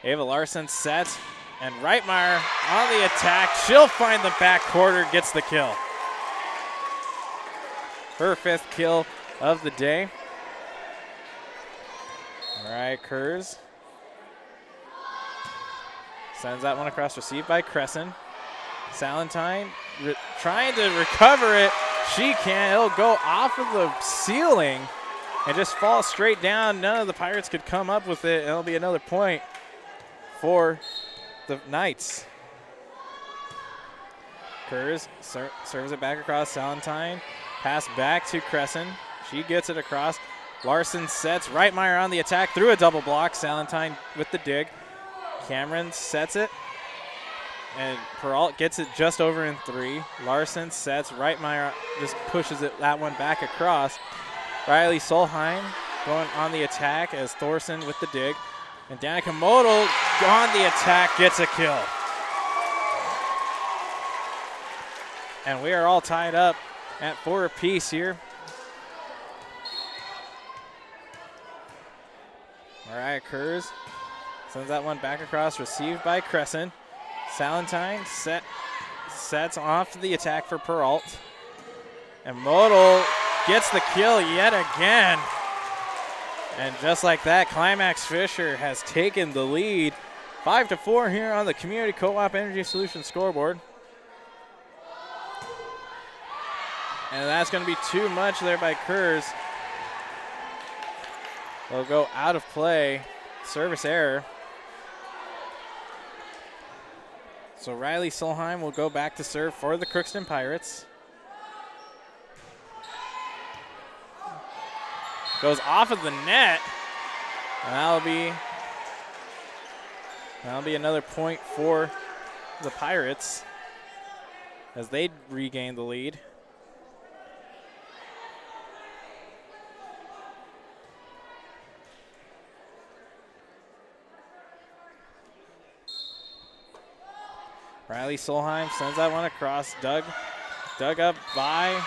Ava Larson sets, and Reitmeyer on the attack. She'll find the back quarter, gets the kill. Her 5th kill of the day. Mariah Kurz sends that one across, received by Crescent. Salentine trying to recover it. She can't. It'll go off of the ceiling and just fall straight down. None of the Pirates could come up with it. It'll be another point for the Knights. Kurz serves it back across. Salentine. Pass back to Crescent. She gets it across. Larson sets. Reitmeyer on the attack through a double block. Salentine with the dig. Cameron sets it. And Peralt gets it just over in 3. Larson sets. Reitmeyer just pushes that one back across. Riley Solheim going on the attack as Thorson with the dig. And Danica Modal on the attack, gets a kill. And we are all tied up at 4 apiece here. Mariah Kurz sends that one back across, received by Crescent. Salentine sets off the attack for Peralt. And Modal gets the kill yet again. And just like that, Climax Fisher has taken the lead. 5-4 here on the Community Co-op Energy Solutions scoreboard. And that's going to be too much there by Kurz. They'll go out of play. Service error. So Riley Solheim will go back to serve for the Crookston Pirates. Goes off of the net. And that'll be another point for the Pirates as they regain the lead. Riley Solheim sends that one across. Dug up by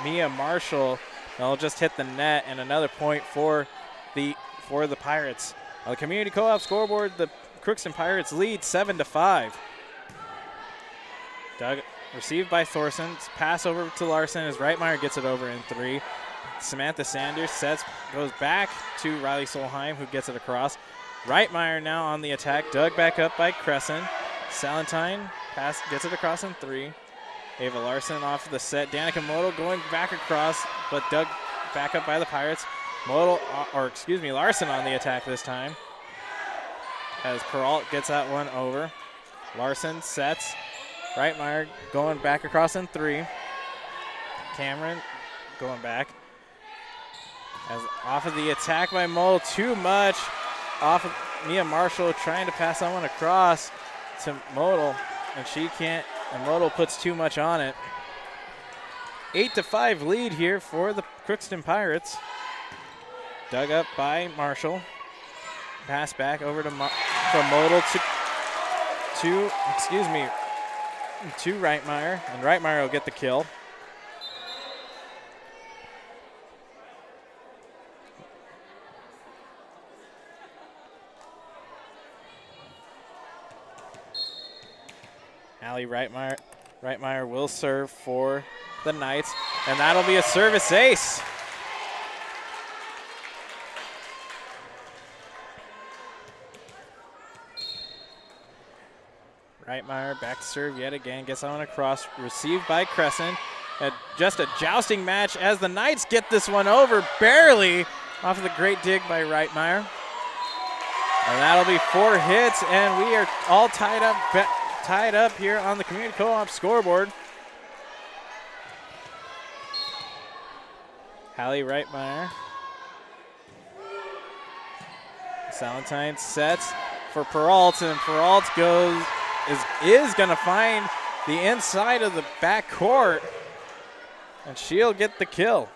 Mia Marshall. They'll just hit the net, and another point for the Pirates. On the Community Co-op scoreboard, the Crookston Pirates lead 7-5. Dug received by Thorson. Pass over to Larson as Reitmeyer gets it over in 3. Samantha Sanders goes back to Riley Solheim, who gets it across. Reitmeyer now on the attack. Dug back up by Crescent. Salentine gets it across in 3. Ava Larson off the set. Danica Modal going back across, but dug back up by the Pirates. Larson on the attack this time. As Peralt gets that one over. Larson sets. Reitmeyer going back across in 3. Cameron going back. As off of the attack by Modal, too much. Off of Mia Marshall trying to pass that one across to Modal, and she can't, and Modal puts too much on it. 8-5 lead here for the Crookston Pirates. Dug up by Marshall. Pass back over to from Modal to Reitmeyer, and Reitmeyer will get the kill. Allie Reitmeyer will serve for the Knights, and that'll be a service ace. Reitmeyer back to serve yet again, gets that one across, received by Crescent. Just a jousting match as the Knights get this one over, barely off of the great dig by Reitmeyer. And that'll be 4 hits, and we are all tied up here on the Community Co-op scoreboard. Hallie Reitmeyer. Salentine sets for Peralt, and Peralt is going to find the inside of the back court, and she'll get the kill.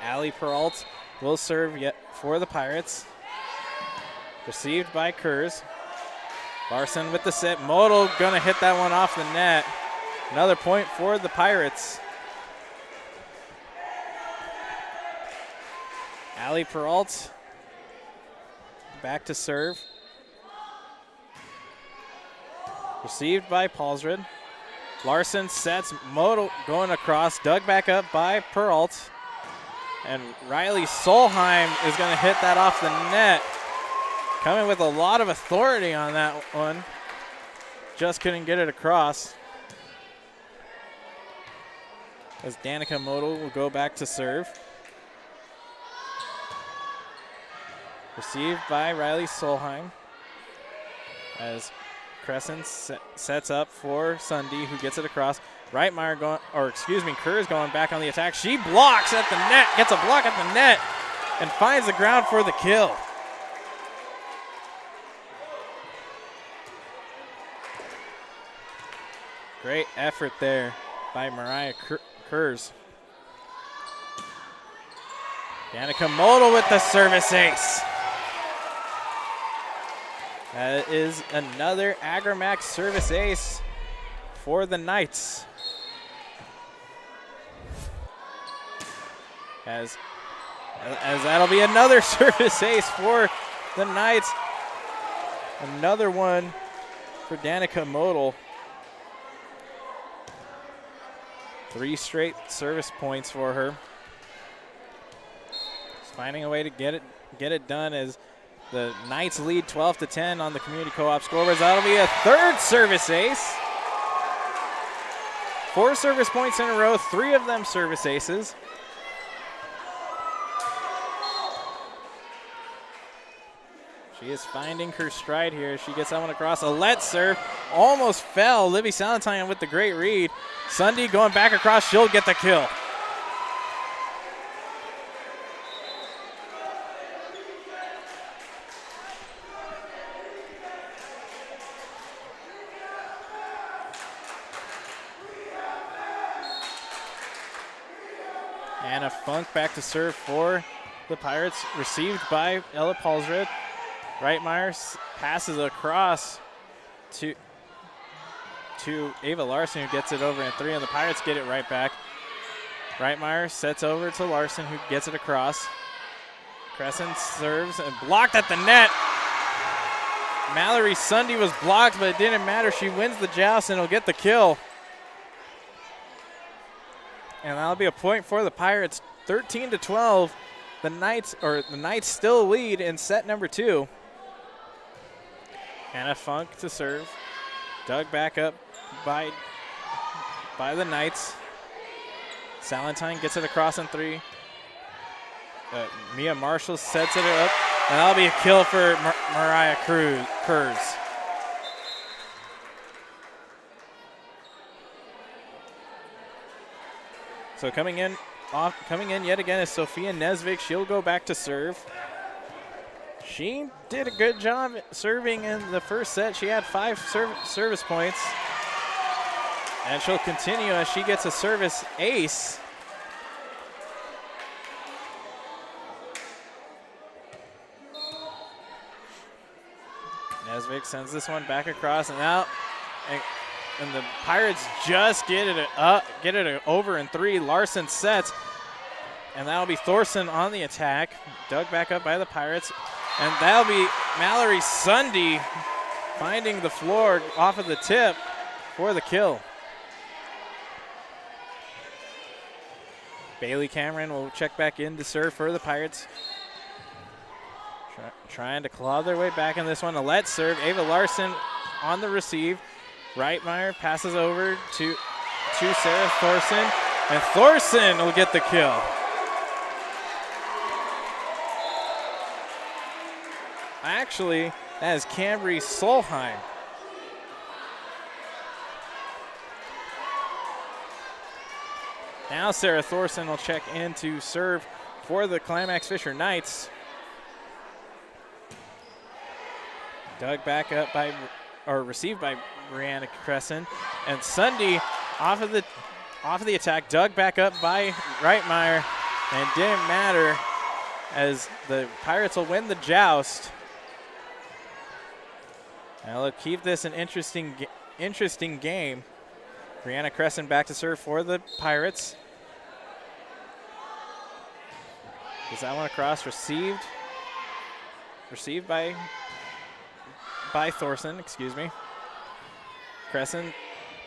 Allie Peralt will serve yet for the Pirates. Received by Kurz. Larson with the set. Modal gonna hit that one off the net. Another point for the Pirates. Ali Peralt back to serve. Received by Paulsrud. Larson sets. Modal going across. Dug back up by Peralt. And Riley Solheim is going to hit that off the net. Coming with a lot of authority on that one. Just couldn't get it across. As Danica Modal will go back to serve. Received by Riley Solheim. As Crescent sets up for Sunday, who gets it across. Reitmeyer going, or excuse me, Kurz going back on the attack. She blocks at the net, gets a block at the net, and finds the ground for the kill. Great effort there by Mariah Kurz. Danica Modal with the service ace. That is another Agramax service ace for the Knights. As that'll be another service ace for the Knights. Another one for Danica Modal. 3 straight service points for her. Just finding a way to get it done as the Knights lead 12-10 on the Community Co-op scoreboards. That'll be a 3rd service ace. 4 service points in a row, 3 of them service aces. She is finding her stride here. She gets that one across. A let serve. Almost fell. Libby Salentine with the great read. Sunday going back across. She'll get the kill. Anna Funk back to serve for the Pirates. Received by Ella Paulsrud. Reitmeyer passes across to Ava Larson, who gets it over in 3, and the Pirates get it right back. Reitmeyer sets over to Larson, who gets it across. Crescent serves and blocked at the net. Mallory Sunday was blocked, but it didn't matter. She wins the joust and will get the kill. And that'll be a point for the Pirates. 13-12. The Knights still lead in set number 2. Anna Funk to serve. Dug back up by the Knights. Salentine gets it across in 3. Mia Marshall sets it up. And that'll be a kill for Mariah Kurz. So coming in yet again is Sophia Nesvik. She'll go back to serve. She did a good job serving in the first set. She had 5 service points. And she'll continue as she gets a service ace. Nesvik sends this one back across and out. And the Pirates just get it over in 3. Larson sets, and that'll be Thorson on the attack. Dug back up by the Pirates, and that'll be Mallory Sunday finding the floor off of the tip for the kill. Bailey Cameron will check back in to serve for the Pirates. Trying to claw their way back in this one. A let serve. Ava Larson on the receive. Reitmeyer passes over to Sarah Thorson, and Thorson will get the kill. Actually, that is Cambry Solheim. Now Sarah Thorson will check in to serve for the Climax Fisher Knights. Dug back up received by Brianna Crescent, and Sunday off of the attack, dug back up by Reitmeyer, and didn't matter as the Pirates will win the joust Now look, keep this an interesting game. Brianna Crescent back to serve for the Pirates. Gets that one across, received by Thorson, excuse me. Crescent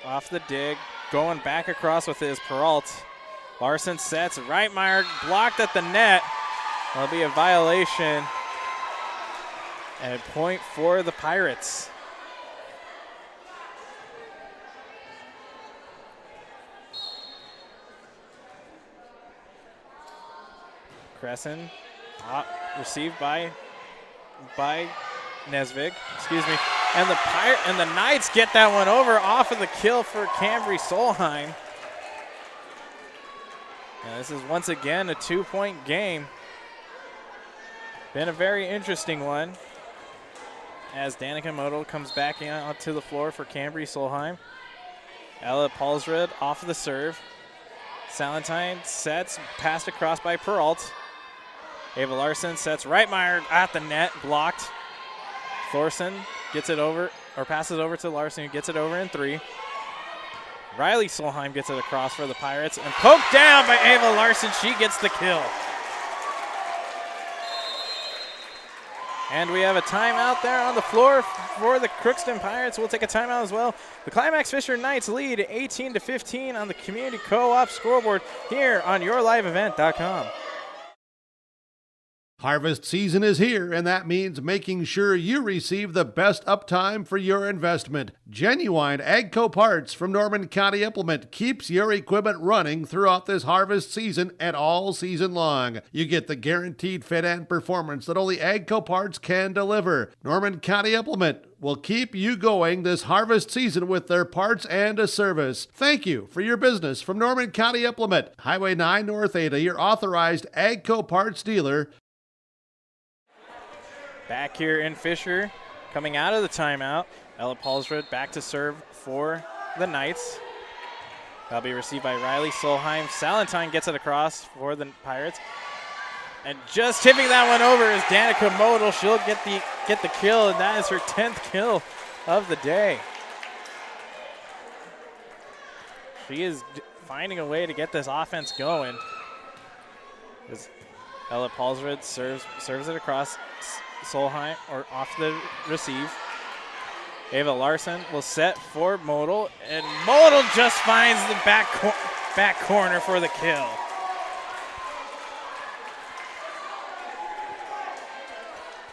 off the dig, going back across with his Peralt. Larson sets, Reitmeyer blocked at the net. That'll be a violation. And a point for the Pirates. Crescent received by Nesvig, excuse me. And the Knights get that one over off of the kill for Cambry Solheim. And this is once again a 2-point game. Been a very interesting one. As Danica Model comes back in onto the floor for Cambry Solheim. Ella Paulsrud off of the serve. Salentine sets, passed across by Peralt. Ava Larson sets Reitmeyer at the net, blocked. Thorson gets it over, or passes over to Larson, who gets it over in 3. Riley Solheim gets it across for the Pirates, and poked down by Ava Larson. She gets the kill. And we have a timeout there on the floor for the Crookston Pirates. We'll take a timeout as well. The Climax Fisher Knights lead 18-15 on the Community Co-op scoreboard here on YourLiveEvent.com. Harvest season is here, and that means making sure you receive the best uptime for your investment. Genuine AGCO parts from Norman County Implement keeps your equipment running throughout this harvest season and all season long. You get the guaranteed fit and performance that only AGCO parts can deliver. Norman County Implement will keep you going this harvest season with their parts and a service. Thank you for your business from Norman County Implement, Highway 9 North Ada, your authorized AGCO parts dealer. Back here in Fisher, coming out of the timeout, Ella Paulsrud back to serve for the Knights. That'll be received by Riley Solheim. Salentine gets it across for the Pirates. And just tipping that one over is Danica Modal. She'll get the kill, and that is her 10th kill of the day. She is finding a way to get this offense going. As Ella Paulsrud serves it across. Solheim, or off the receive. Ava Larson will set for Modal, and Modal just finds the back corner for the kill.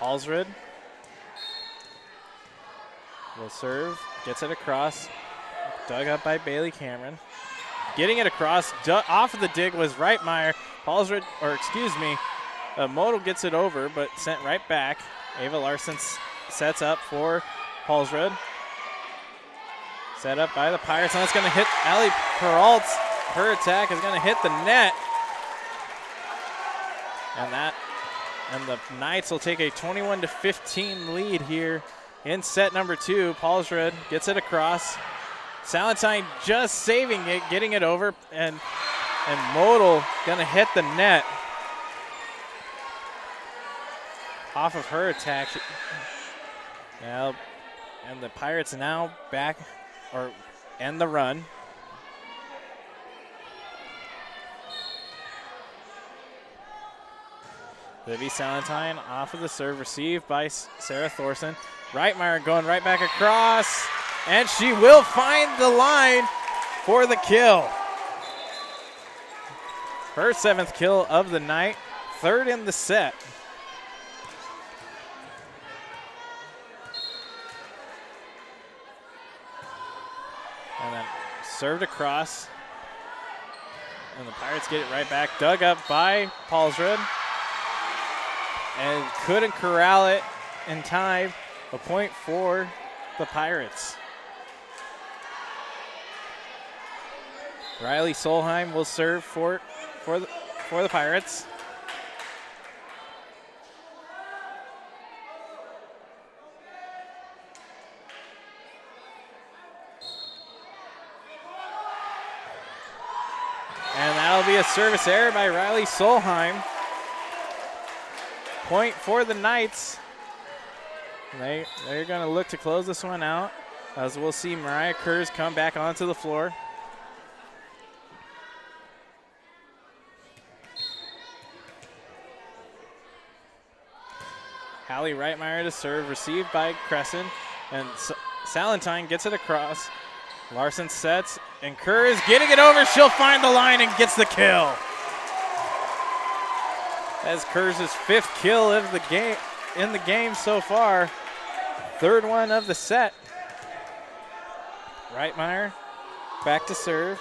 Paulsrud will serve, gets it across, dug up by Bailey Cameron. Getting it across, off of the dig was Reitmeyer. Paulsrud, or excuse me, Modal gets it over, but sent right back. Ava Larson sets up for Paulsrud. Set up by the Pirates, and that's going to hit Allie Peralt. Her attack is going to hit the net. And the Knights will take a 21-15 lead here in set number 2. Paulsrud gets it across. Salentine just saving it, getting it over, and Modal going to hit the net. Off of her attack. Now, and the Pirates now back, or end the run. Livy Salentine off of the serve, received by Sarah Thorson. Reitmeyer going right back across, and she will find the line for the kill. Her 7th kill of the night, 3rd in the set. And then served across. And the Pirates get it right back. Dug up by Paulsrud. And couldn't corral it in time. A point for the Pirates. Riley Solheim will serve for the Pirates. And that'll be a service error by Riley Solheim. Point for the Knights. They're going to look to close this one out, as we'll see Mariah Kurz come back onto the floor. Hallie Reitmeyer to serve, received by Crescent, and Salentine gets it across. Larson sets, and Kerr is getting it over. She'll find the line and gets the kill. That's Kerr's 5th kill of the game in the game so far. 3rd one of the set. Reitmeyer back to serve.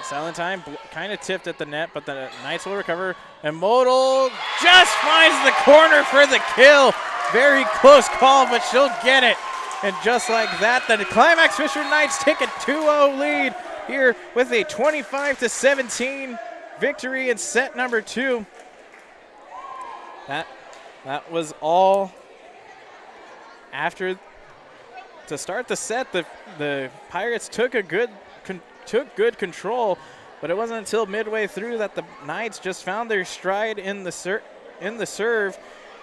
Salentine kind of tipped at the net, but the Knights will recover. And Modal just finds the corner for the kill. Very close call, but she'll get it. And just like that, the Climax Fisher Knights take a 2-0 lead here with a 25-17 victory in set number 2. That was all after. To start the set, the Pirates took good control, but it wasn't until midway through that the Knights just found their stride in the serve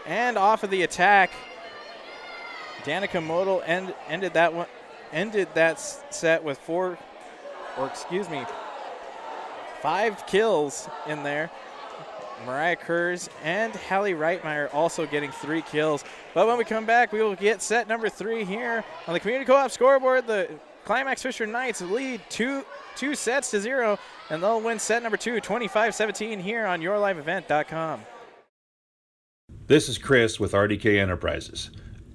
and off of the attack. Danica Modal ended that set with 5 kills in there. Mariah Kurz and Hallie Reitmeyer also getting 3 kills. But when we come back, we will get set number 3 here on the Community Co-op scoreboard. The Climax Fisher Knights lead 2-0, and they'll win set number 2, 25-17 here on YourLiveEvent.com. This is Chris with RDK Enterprises.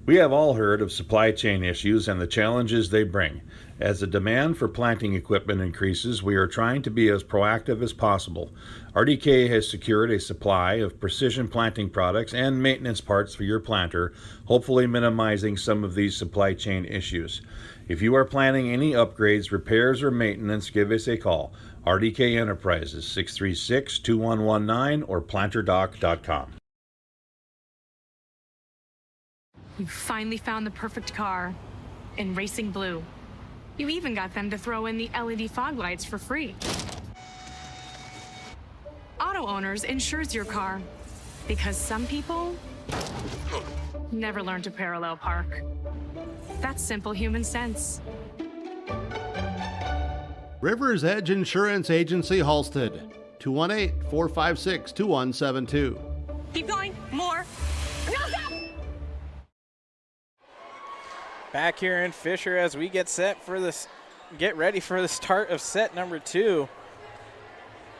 We have all heard of supply chain issues and the challenges they bring. As the demand for planting equipment increases, we are trying to be as proactive as possible. RDK has secured a supply of precision planting products and maintenance parts for your planter, hopefully minimizing some of these supply chain issues. If you are planning any upgrades, repairs, or maintenance, give us a call. RDK Enterprises, 636-2119 or planterdoc.com. You finally found the perfect car in racing blue. You even got them to throw in the LED fog lights for free. Auto Owners insures your car because some people never learn to parallel park. That's simple human sense. River's Edge Insurance Agency, Halstead, 218-456-2172. Keep going, more. Back here in Fisher as we get ready for the start of set number 2.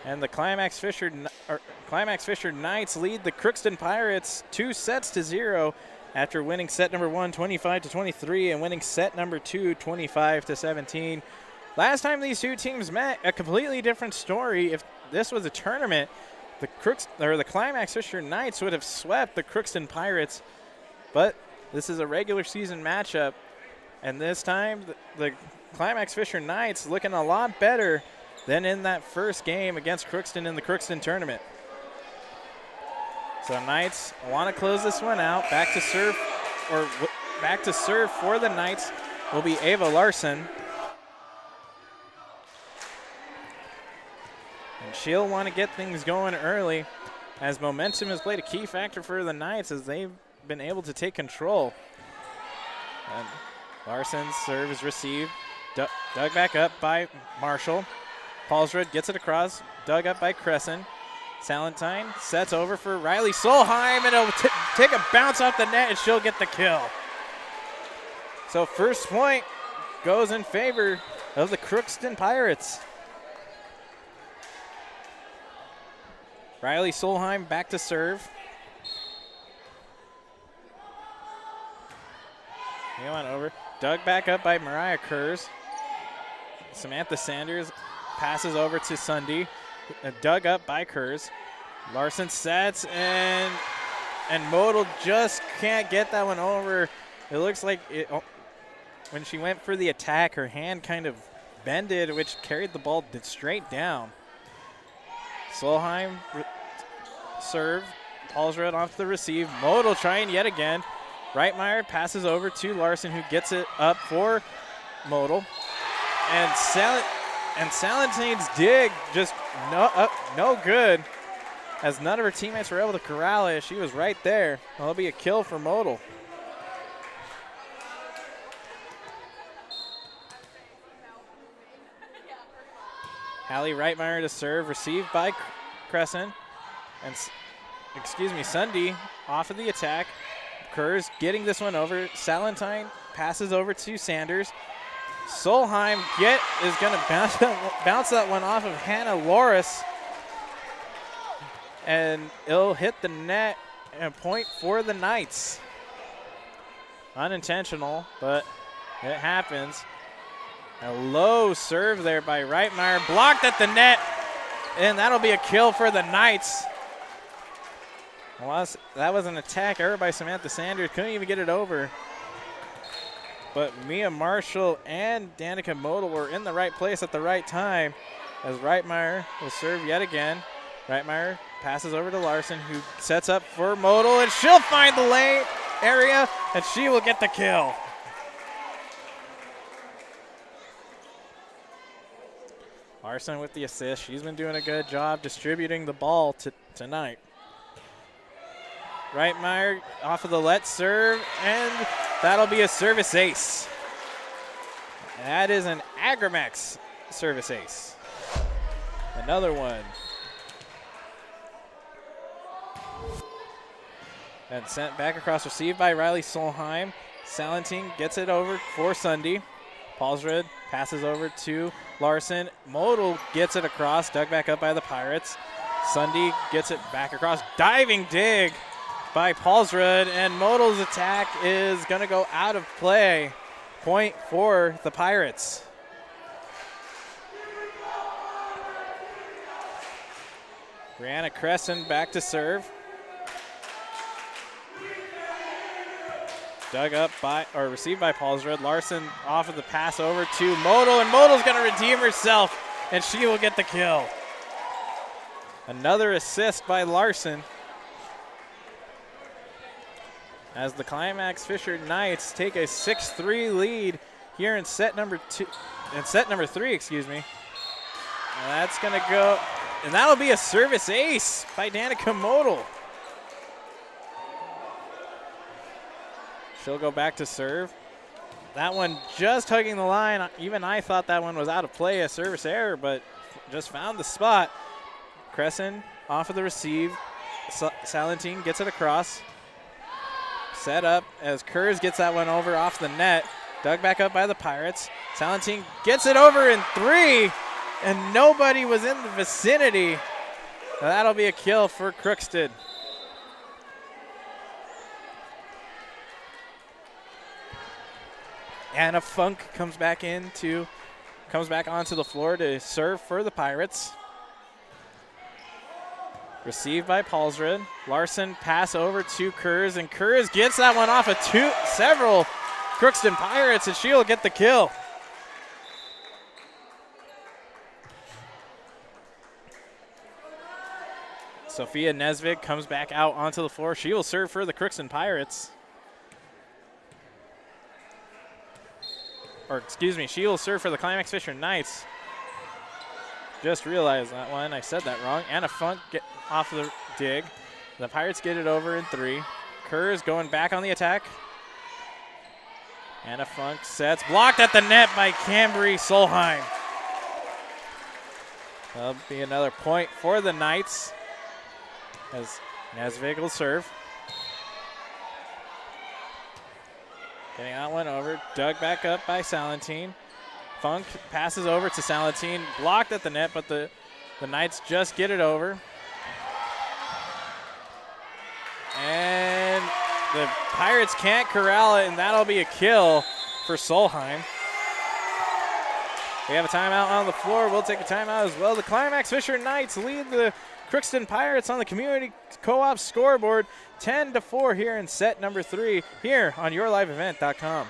And the Climax Fisher Knights lead the Crookston Pirates 2-0 after winning set number 1 25-23 and winning set number 2 25-17. Last time these two teams met, a completely different story. If this was a tournament, the Climax Fisher Knights would have swept the Crookston Pirates, but this is a regular season matchup, and this time the Climax Fisher Knights looking a lot better than in that first game against Crookston in the Crookston tournament. So Knights want to close this one out. Back to serve for the Knights will be Ava Larson. And she'll want to get things going early, as momentum has played a key factor for the Knights as they've been able to take control. And Larson's serve is received, dug back up by Marshall. Paulsrud gets it across, dug up by Crescent. Salentine sets over for Riley Solheim, and it'll take a bounce off the net, and she'll get the kill. So first point goes in favor of the Crookston Pirates. Riley Solheim back to serve. He went over. Dug back up by Mariah Kurz. Samantha Sanders passes over to Sunday. Dug up by Kurz. Larson sets, and Modal just can't get that one over. It looks like when she went for the attack, her hand kind of bended, which carried the ball straight down. Solheim serve. Paulsrud off the receive. Modal trying yet again. Reitmeyer passes over to Larson, who gets it up for Modal. And Salentine's dig just no good. as none of her teammates were able to corral it. She was right there. That'll be a kill for Modal. Hallie Reitmeyer to serve, received by Crescent. And, Sundy off of the attack. Kurz getting this one over. Salentine passes over to Sanders. Solheim is going to bounce that one off of Hannah Loris. And it'll hit the net, and a point for the Knights. Unintentional, but it happens. A low serve there by Reitmeyer, blocked at the net, and that'll be a kill for the Knights. Well, that was an attack error by Samantha Sanders, couldn't even get it over. But Mia Marshall and Danica Modal were in the right place at the right time as Reitmeyer will serve yet again. Reitmeyer passes over to Larson, who sets up for Modal, and she'll find the lane area, and she will get the kill. Larson with the assist. She's been doing a good job distributing the ball tonight. Reitmeyer off of the let serve, and that'll be a service ace. That is an Agrimex service ace. Another one. And sent back across, received by Riley Solheim. Salentine gets it over for Sundy. Paulsrud passes over to Larson. Modal gets it across, dug back up by the Pirates. Sundy gets it back across. Diving dig by Paulsrud, and Modal's attack is going to go out of play. Point for the Pirates. Brianna Crescent back to serve. Dug up received by Paulsrud. Larson off of the pass over to Modal, and Modal's going to redeem herself, and she will get the kill. Another assist by Larson, as the Climax Fisher Knights take a 6-3 lead here in set number 3, And that's going to go, and that'll be a service ace by Danica Modal. She'll go back to serve. That one just hugging the line. Even I thought that one was out of play, a service error, but just found the spot. Crescent off of the receive. Salentine gets it across. Set up as Kurz gets that one over off the net. Dug back up by the Pirates. Salentine gets it over in 3, and nobody was in the vicinity. That'll be a kill for Crookston. Anna Funk comes back onto the floor to serve for the Pirates. Received by Paulsrud. Larson pass over to Kurz, and Kurz gets that one off of several Crookston Pirates, and she'll get the kill. Sophia Nesvig comes back out onto the floor. She will serve for the Crookston Pirates. She will serve for the Climax Fisher Knights. Just realized that one. I said that wrong. Anna Funk get off the dig. The Pirates get it over in 3. Kurz going back on the attack. Anna Funk sets. Blocked at the net by Cambry Solheim. That'll be another point for the Knights as Nesvig will serve. Getting that one over. Dug back up by Salentine. Funk passes over to Salentine. Blocked at the net, but the Knights just get it over. And the Pirates can't corral it, and that'll be a kill for Solheim. We have a timeout on the floor. We'll take a timeout as well. The Climax Fisher Knights lead the Crookston Pirates on the Community Co-op scoreboard 10-4 here in set number 3 here on YourLiveEvent.com.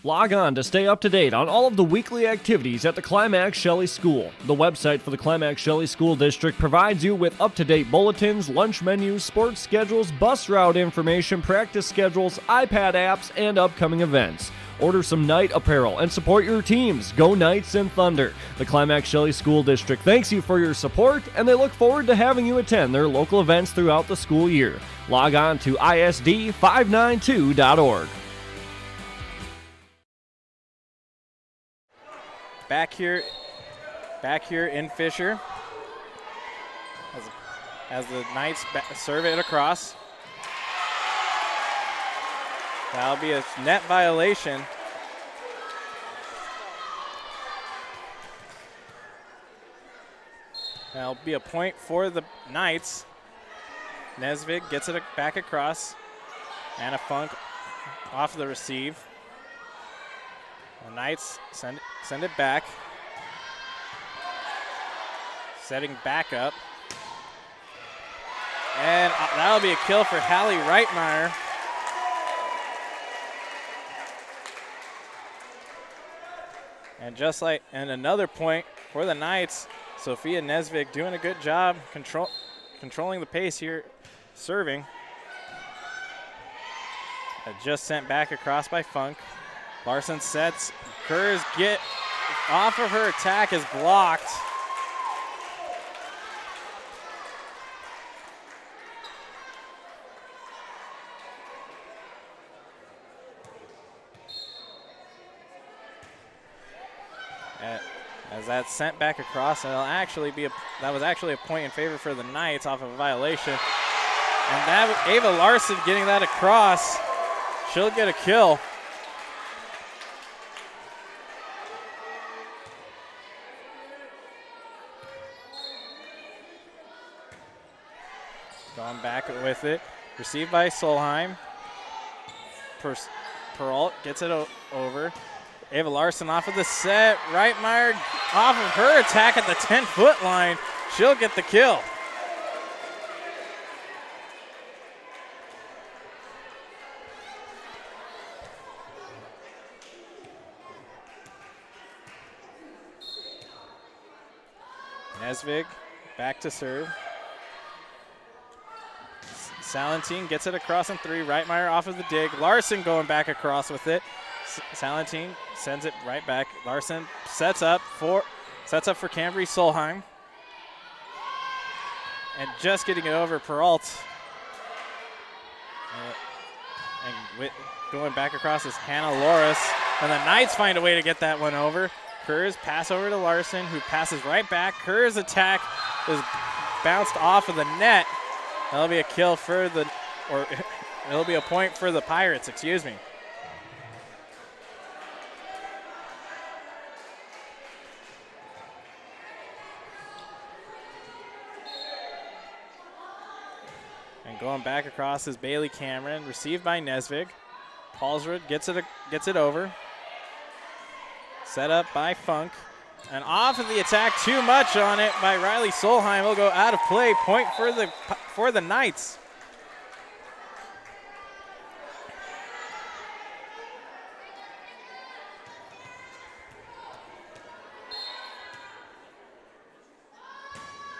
Log on to stay up to date on all of the weekly activities at the Climax Shelley School. The website for the Climax Shelley School District provides you with up-to-date bulletins, lunch menus, sports schedules, bus route information, practice schedules, iPad apps, and upcoming events. Order some Knight apparel and support your teams. Go Knights and Thunder. The Climax Shelley School District thanks you for your support, and they look forward to having you attend their local events throughout the school year. Log on to isd592.org. Back here in Fisher as the Knights serve it across. That'll be a net violation. That'll be a point for the Knights. Nesvig gets it back across. Anna Funk off the receive. The Knights send it back. Setting back up. And that'll be a kill for Hallie Reitmeyer. And another point for the Knights. Sophia Nesvig doing a good job controlling the pace here, serving. Just sent back across by Funk. Larson sets. Kurz get off of her attack is blocked. As that's sent back across, and that was actually a point in favor for the Knights off of a violation. And that Ava Larson getting that across. She'll get a kill. Going back with it. Received by Solheim. Peralt gets it over. Ava Larson off of the set. Reitmeyer off of her attack at the 10-foot line. She'll get the kill. Nesvig back to serve. Salentine gets it across in 3. Reitmeyer off of the dig. Larson going back across with it. Salentine sends it right back. Larson sets up for Cambry Solheim. And just getting it over Peralt. And going back across is Hannah Loris. And the Knights find a way to get that one over. Kurz pass over to Larson, who passes right back. Kurz attack is bounced off of the net. That'll be a kill for it'll be a point for the Pirates, excuse me. And going back across is Bailey Cameron, received by Nesvig. Paulsrud gets it over. Set up by Funk. And off of the attack, too much on it by Riley Solheim. Will go out of play. Point for the Knights.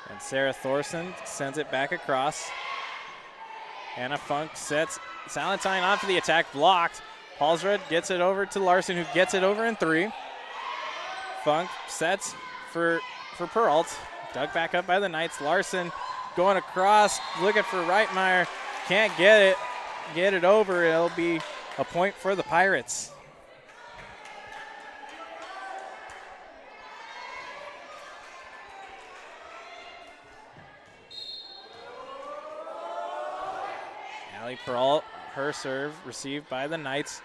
And Sarah Thorson sends it back across. Anna Funk sets Salentine off of the attack, blocked. Paulsrud gets it over to Larson, who gets it over in 3. Funk sets for Peralt. Dug back up by the Knights. Larson going across, looking for Reitmeyer. Can't get it over. It'll be a point for the Pirates. Allie Peralt, her serve, received by the Knights.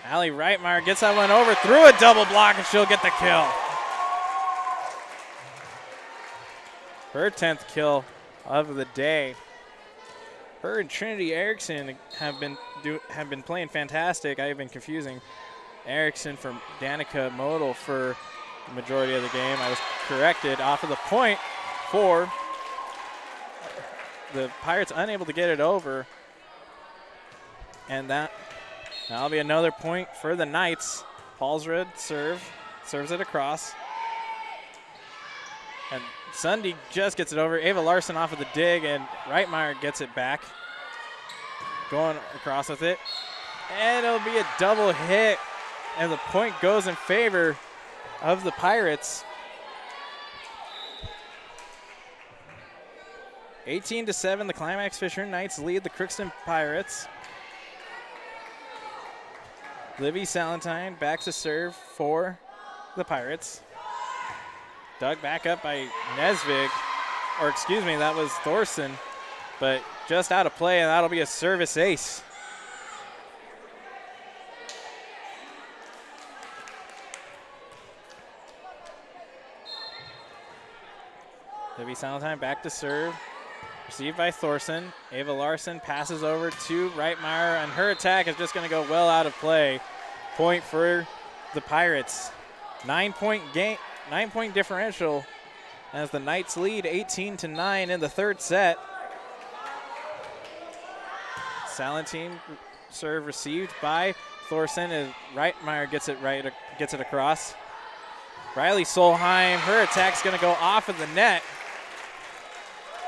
Allie Reitmeyer gets that one over, through a double block, and she'll get the kill. Her 10th kill of the day. Her and Trinity Erickson have been playing fantastic. I've been confusing Erickson for Danica Modal for the majority of the game. I was corrected off of the point for the Pirates, unable to get it over. And that'll be another point for the Knights. Paulsrud serves it across. And Sunday just gets it over. Ava Larson off of the dig, and Reitmeyer gets it back. Going across with it. And it'll be a double hit, and the point goes in favor of the Pirates. 18-7, the Climax Fisher Knights lead the Crookston Pirates. Livy Salentine back to serve for the Pirates. Dug back up by Nesvig, or excuse me, that was Thorson, but just out of play, and that'll be a service ace. Livy Salentine back to serve. Received by Thorson. Ava Larson passes over to Reitmeyer, and her attack is just going to go well out of play. Point for the Pirates. 9-point game, 9-point differential as the Knights lead 18-9 in the third set. Salentine serve received by Thorson, and Reitmeyer gets it across. Riley Solheim, her attack's going to go off of the net.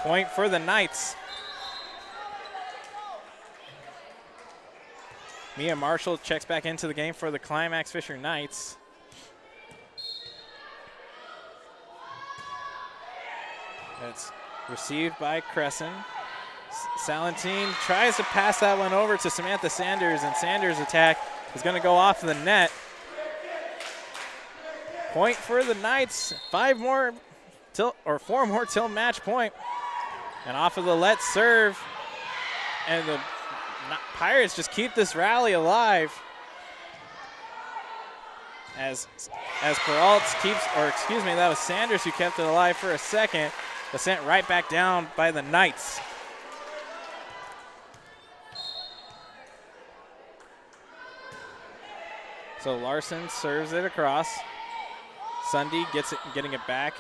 Point for the Knights. Mia Marshall checks back into the game for the Climax Fisher Knights. It's received by Crescent. Salentine tries to pass that one over to Samantha Sanders, and Sanders' attack is going to go off the net. Point for the Knights. 4 more till match point. And off of the let serve, and the Pirates just keep this rally alive as Peralta keeps, or excuse me, that was Sanders who kept it alive for a second, but sent right back down by the Knights. So Larson serves it across. Sunday getting it back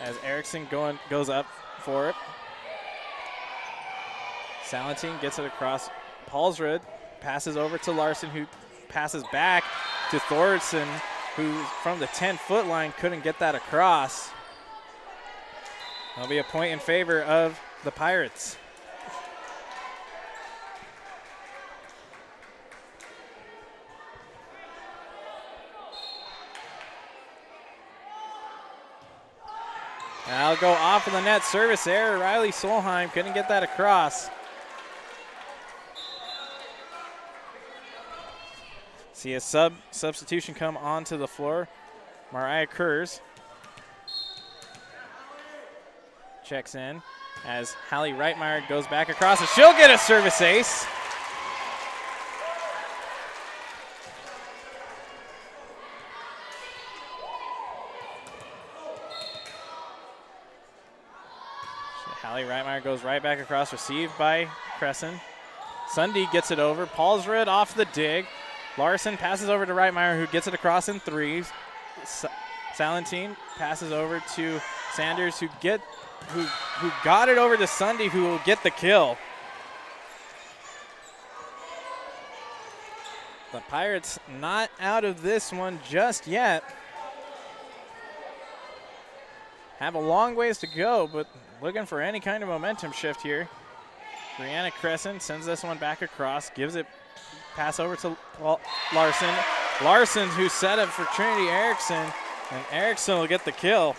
as Erickson goes up for it. Salentine gets it across. Paulsrud passes over to Larson, who passes back to Thorson, who from the 10-foot line couldn't get that across. That'll be a point in favor of the Pirates. That'll go off of the net. Service error. Riley Solheim couldn't get that across. See a substitution come onto the floor. Mariah Kurz checks in as Hallie Reitmeyer goes back across, and she'll get a service ace. Hallie Reitmeyer goes right back across, received by Crescent. Sunday gets it over. Paulsrud off the dig. Larson passes over to Reitmeyer, who gets it across in three. Salentine passes over to Sanders, who got it over to Sunday, who will get the kill. The Pirates not out of this one just yet. Have a long ways to go, but looking for any kind of momentum shift here. Brianna Crescent sends this one back across, gives it pass over to Larson. Larson, who set up for Trinity Erickson, and Erickson will get the kill.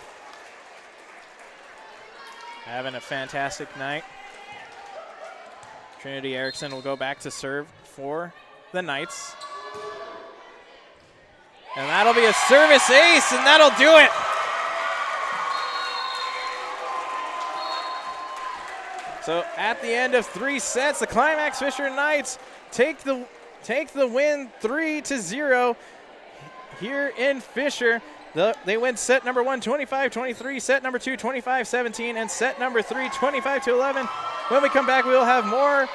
Having a fantastic night. Trinity Erickson will go back to serve for the Knights. And that'll be a service ace, and that'll do it. So at the end of 3 sets, the Climax Fisher Knights take the win 3-0 here in Fisher. They win set number 1, 25-23, set number 2, 25-17, and set number 3, 25-11. When we come back, we will have more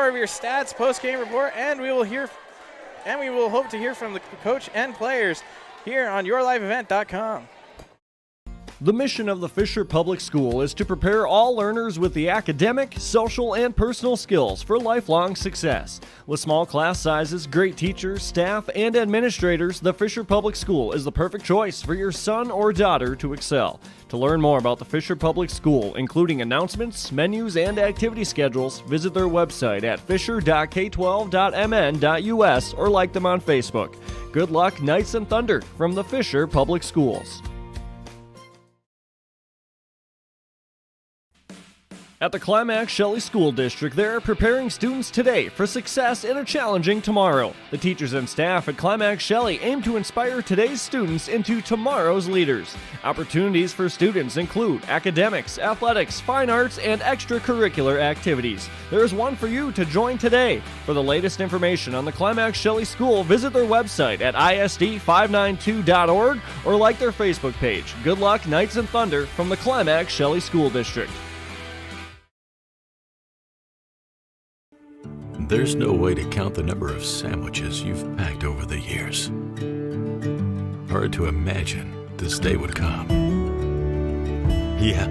of your stats, post-game report, and we will hope to hear from the coach and players here on YourLiveEvent.com. The mission of the Fisher Public School is to prepare all learners with the academic, social, and personal skills for lifelong success. With small class sizes, great teachers, staff, and administrators, the Fisher Public School is the perfect choice for your son or daughter to excel. To learn more about the Fisher Public School, including announcements, menus, and activity schedules, visit their website at fisher.k12.mn.us or like them on Facebook. Good luck, Knights and Thunder, from the Fisher Public Schools. At the Climax Shelley School District, they're preparing students today for success in a challenging tomorrow. The teachers and staff at Climax Shelley aim to inspire today's students into tomorrow's leaders. Opportunities for students include academics, athletics, fine arts, and extracurricular activities. There is one for you to join today. For the latest information on the Climax Shelley School, visit their website at isd592.org or like their Facebook page. Good luck, Knights and Thunder, from the Climax Shelley School District. There's no way to count the number of sandwiches you've packed over the years. Hard to imagine this day would come. Yeah,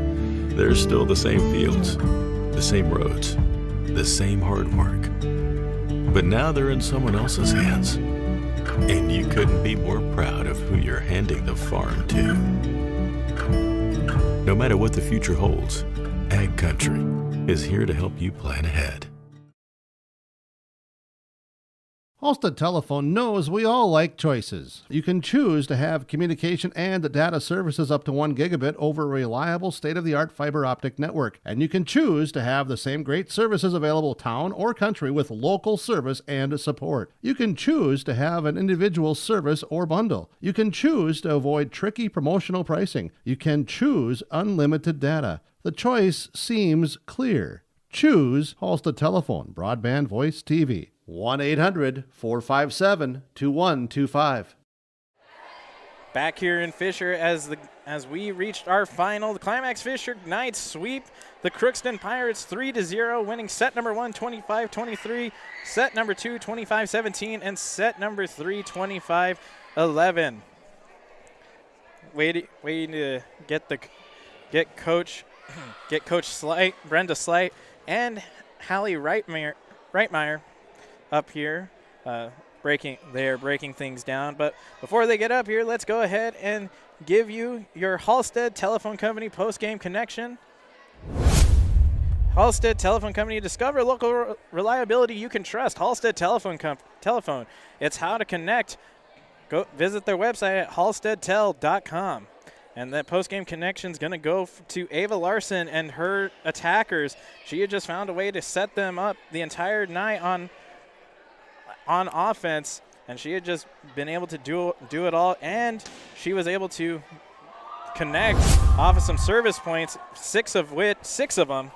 there's still the same fields, the same roads, the same hard work. But now they're in someone else's hands. And you couldn't be more proud of who you're handing the farm to. No matter what the future holds, Ag Country is here to help you plan ahead. Halstead Telephone knows we all like choices. You can choose to have communication and data services up to 1 gigabit over a reliable state-of-the-art fiber optic network. And you can choose to have the same great services available town or country with local service and support. You can choose to have an individual service or bundle. You can choose to avoid tricky promotional pricing. You can choose unlimited data. The choice seems clear. Choose Halstead Telephone, broadband voice TV. 1-800-457-2125. Back here in Fisher as we reached our final, the Climax Fisher Knights sweep the Crookston Pirates 3-0, winning set number 1 25-23, set number 2 25-17, and set number 3 25-11. Waiting to get Coach Slight, Brenda Slight, and Hallie Reitmeyer up here. They're breaking things down. But before they get up here, let's go ahead and give you your Halstead Telephone Company post-game connection. Halstead Telephone Company, discover local reliability you can trust. Halstead Telephone. It's how to connect. Go visit their website at halsteadtel.com. And that post-game connection is going to go to Ava Larson and her attackers. She had just found a way to set them up the entire night on offense, and she had just been able to do it all, and she was able to connect off of some service points, six of them,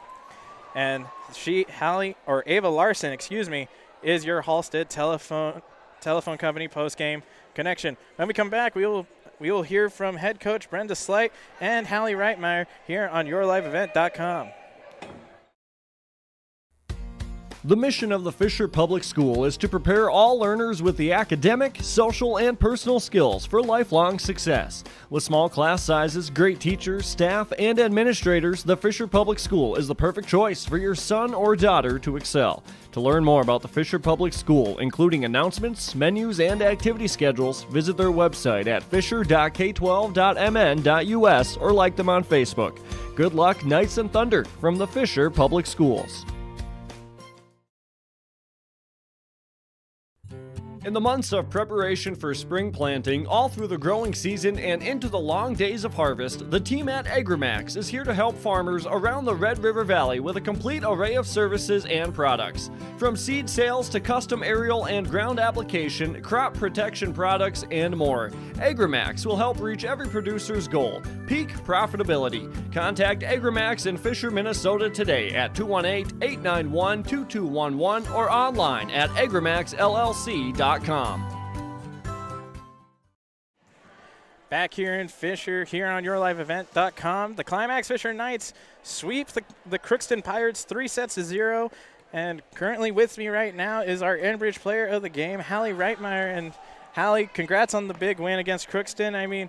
and Ava Larson, is your Halstead Telephone Company post-game connection. When we come back, we will hear from head coach Brenda Slight and Hallie Reitmeyer here on YourLiveEvent.com. The mission of the Fisher Public School is to prepare all learners with the academic, social, and personal skills for lifelong success. With small class sizes, great teachers, staff, and administrators, the Fisher Public School is the perfect choice for your son or daughter to excel. To learn more about the Fisher Public School, including announcements, menus, and activity schedules, visit their website at fisher.k12.mn.us or like them on Facebook. Good luck, Knights and Thunder, from the Fisher Public Schools. In the months of preparation for spring planting, all through the growing season and into the long days of harvest, the team at Agrimax is here to help farmers around the Red River Valley with a complete array of services and products. From seed sales to custom aerial and ground application, crop protection products, and more, Agrimax will help reach every producer's goal, peak profitability. Contact Agrimax in Fisher, Minnesota today at 218-891-2211 or online at agrimaxllc.com. Back here in Fisher, here on YourLiveEvent.com, the Climax Fisher Knights sweep the Crookston Pirates 3-0. And currently with me right now is our Enbridge player of the game, Hallie Reitmeyer. And Hallie, congrats on the big win against Crookston. I mean,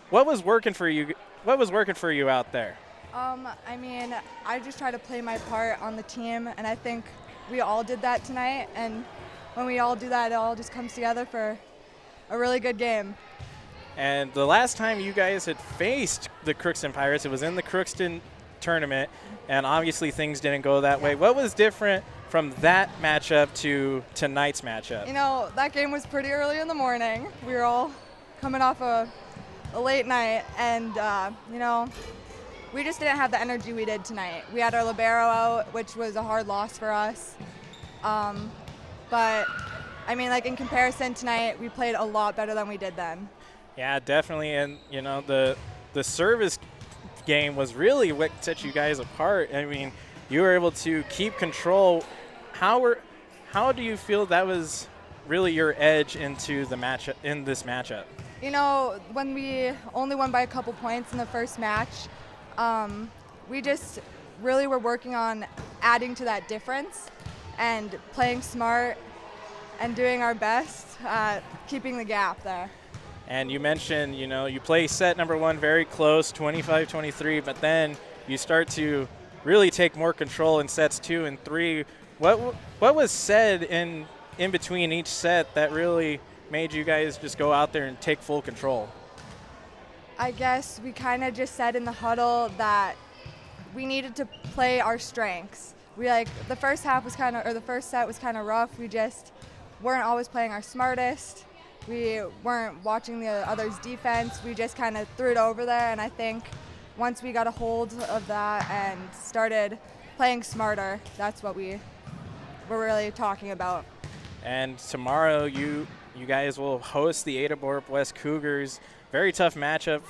what was working for you was working for you out there? I mean, I just try to play my part on the team, and I think we all did that tonight. And when we all do that, it all just comes together for a really good game. And the last time you guys had faced the Crookston Pirates, it was in the Crookston tournament, and obviously things didn't go that way. What was different from that matchup to tonight's matchup? You know, that game was pretty early in the morning. We were all coming off a late night, and, you know, we just didn't have the energy we did tonight. We had our libero out, which was a hard loss for us. But, I mean, like, in comparison tonight, we played a lot better than we did then. Yeah, definitely. And, you know, the service game was really what set you guys apart. I mean, you were able to keep control. How do you feel that was really your edge into the matchup in this matchup? You know, when we only won by a couple points in the first match, we just really were working on adding to that difference and playing smart and doing our best, keeping the gap there. And you mentioned, you know, you play set number one very close, 25-23, but then you start to really take more control in sets 2 and 3. What was said in between each set that really made you guys just go out there and take full control? I guess we kind of just said in the huddle that we needed to play our strengths. The first set was kind of rough. We just weren't always playing our smartest. We weren't watching the other's defense. We just kind of threw it over there, and I think once we got a hold of that and started playing smarter, that's what we were really talking about. And tomorrow you guys will host the Ada Borup West Cougars. Very tough matchup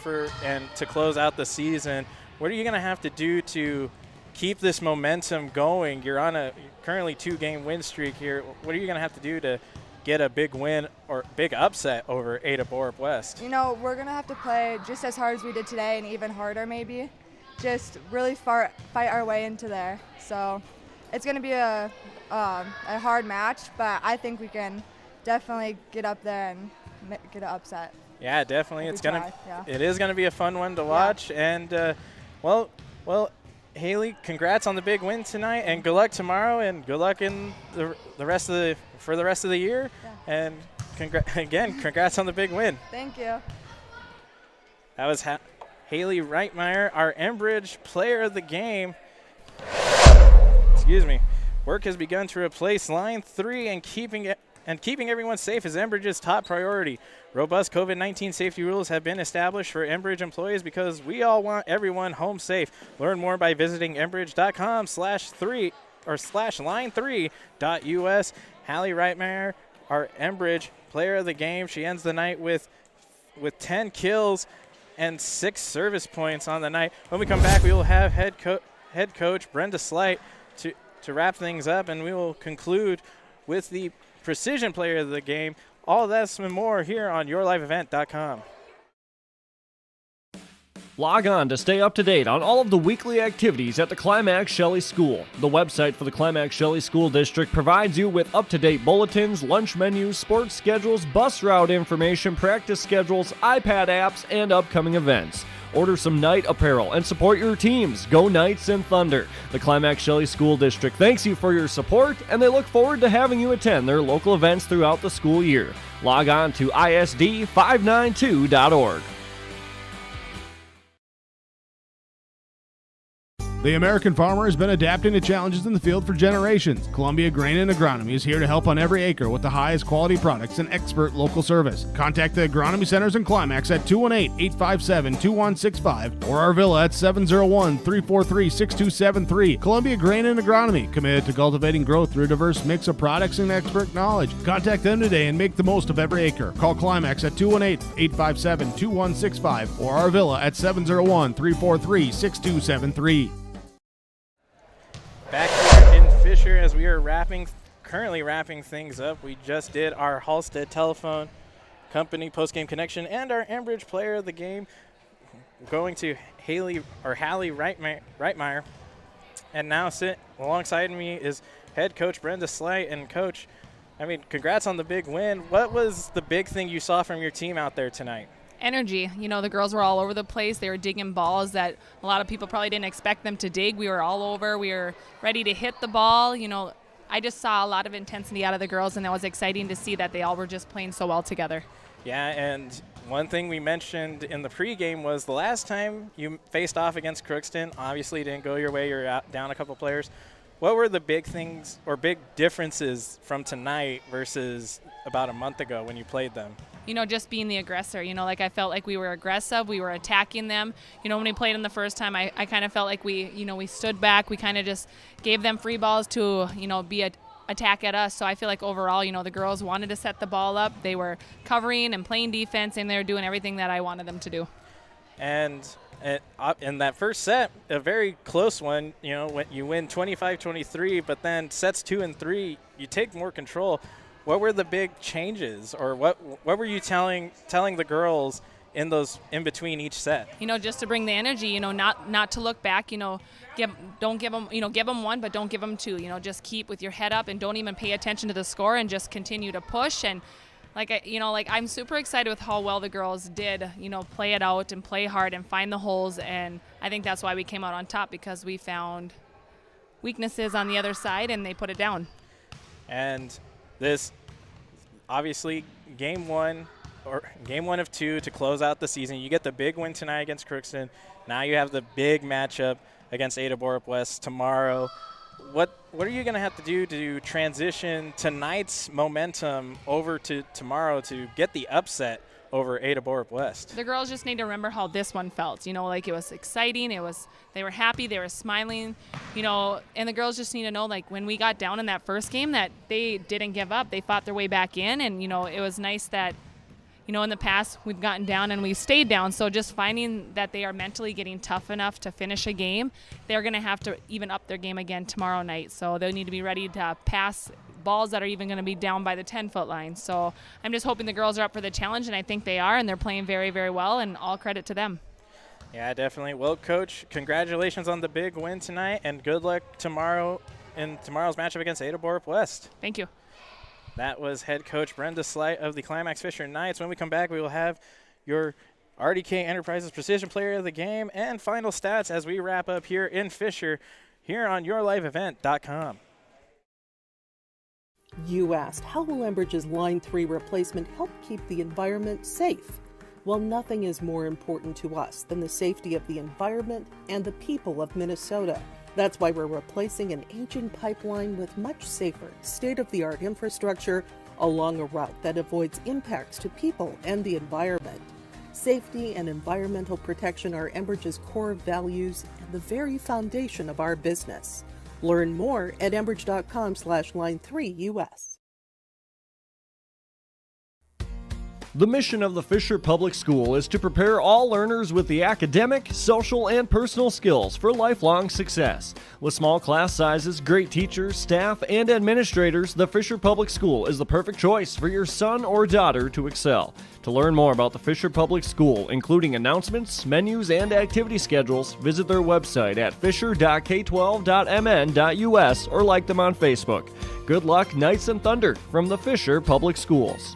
to close out the season. What are you going to have to do to keep this momentum going? You're on a currently 2-game win streak here. What are you going to have to do to get a big win or big upset over Ada Borup West? You know, we're going to have to play just as hard as we did today and even harder maybe. Just really fight our way into there. So it's going to be a hard match, but I think we can definitely get up there and get an upset. Yeah, definitely. It is gonna be a fun one to watch. Yeah. And well, Haley, congrats on the big win tonight, and good luck tomorrow, and good luck in the rest of the year. Yeah. And congrats on the big win. Thank you. That was Haley Reitmeyer, our Enbridge Player of the Game. Excuse me. Work has begun to replace line 3 and keeping everyone safe is Enbridge's top priority. Robust COVID-19 safety rules have been established for Enbridge employees because we all want everyone home safe. Learn more by visiting enbridge.com/line3.us. Hallie Reitmeyer, our Enbridge Player of the Game. She ends the night with 10 kills and 6 service points on the night. When we come back, we will have head coach Brenda Slight to wrap things up, and we will conclude with the Precision Player of the Game. All this and more here on YourLiveEvent.com. Log on to stay up to date on all of the weekly activities at the Climax Shelley School. The website for the Climax Shelley School District provides you with up-to-date bulletins, lunch menus, sports schedules, bus route information, practice schedules, iPad apps, and upcoming events. Order some night apparel and support your teams. Go Knights and Thunder. The Climax Shelley School District thanks you for your support, and they look forward to having you attend their local events throughout the school year. Log on to isd592.org. The American farmer has been adapting to challenges in the field for generations. Columbia Grain and Agronomy is here to help on every acre with the highest quality products and expert local service. Contact the agronomy centers in Climax at 218-857-2165 or our villa at 701-343-6273. Columbia Grain and Agronomy, committed to cultivating growth through a diverse mix of products and expert knowledge. Contact them today and make the most of every acre. Call Climax at 218-857-2165 or our villa at 701-343-6273. Back here in Fisher as we are currently wrapping things up. We just did our Halstead Telephone Company postgame connection and our Enbridge Player of the Game, going to Hallie Reitmeyer. And now sit alongside me is head coach Brenda Slight. And coach, I mean, congrats on the big win. What was the big thing you saw from your team out there tonight? energy. You know, the girls were all over the place. They were digging balls that a lot of people probably didn't expect them to dig. We were all over. We were ready to hit the ball. You know, I just saw a lot of intensity out of the girls, and that was exciting to see that they all were just playing so well together. Yeah, and one thing we mentioned in the pregame was the last time you faced off against Crookston, obviously didn't go your way. You're down a couple players. What were the big things or big differences from tonight versus about a month ago when you played them? You know, just being the aggressor. You know, like I felt like we were aggressive. We were attacking them. You know, when we played them the first time, I kind of felt like we stood back. We kind of just gave them free balls to, you know, be a attack at us. So I feel like overall, you know, the girls wanted to set the ball up. They were covering and playing defense, and they were doing everything that I wanted them to do. And in that first set, a very close one, you know, when you win 25-23, but then sets 2 and 3, you take more control. What were the big changes, or what were you telling the girls in between each set? You know, just to bring the energy, you know, not to look back, you know, give them one, but don't give them two. You know, just keep with your head up and don't even pay attention to the score and just continue to push. And I'm super excited with how well the girls did, you know, play it out and play hard and find the holes. And I think that's why we came out on top, because we found weaknesses on the other side and they put it down. And this, obviously, game one of 2 to close out the season. You get the big win tonight against Crookston. Now you have the big matchup against Ada Borup West tomorrow. What are you going to have to do to transition tonight's momentum over to tomorrow to get the upset over Ada Borup West? The girls just need to remember how this one felt. You know, like it was exciting. They were happy. They were smiling. You know, and the girls just need to know, like, when we got down in that first game, that they didn't give up. They fought their way back in, and you know, it was nice that, you know, in the past we've gotten down and we stayed down. So just finding that they are mentally getting tough enough to finish a game, they're going to have to even up their game again tomorrow night. So they need to be ready to pass balls that are even going to be down by the 10-foot line. So I'm just hoping the girls are up for the challenge, and I think they are, and they're playing very, very well, and all credit to them. Yeah, definitely. Well, Coach, congratulations on the big win tonight, and good luck tomorrow in tomorrow's matchup against Ada Borup West. Thank you. That was head coach Brenda Slight of the Climax Fisher Knights. When we come back, we will have your RDK Enterprises Precision Player of the Game and final stats as we wrap up here in Fisher, here on YourLiveEvent.com. You asked, how will Enbridge's Line 3 replacement help keep the environment safe? Well, nothing is more important to us than the safety of the environment and the people of Minnesota. That's why we're replacing an aging pipeline with much safer, state-of-the-art infrastructure along a route that avoids impacts to people and the environment. Safety and environmental protection are Enbridge's core values and the very foundation of our business. Learn more at enbridge.com/line3US. The mission of the Fisher Public School is to prepare all learners with the academic, social, and personal skills for lifelong success. With small class sizes, great teachers, staff, and administrators, the Fisher Public School is the perfect choice for your son or daughter to excel. To learn more about the Fisher Public School, including announcements, menus, and activity schedules, visit their website at fisher.k12.mn.us or like them on Facebook. Good luck, Knights and Thunder, from the Fisher Public Schools.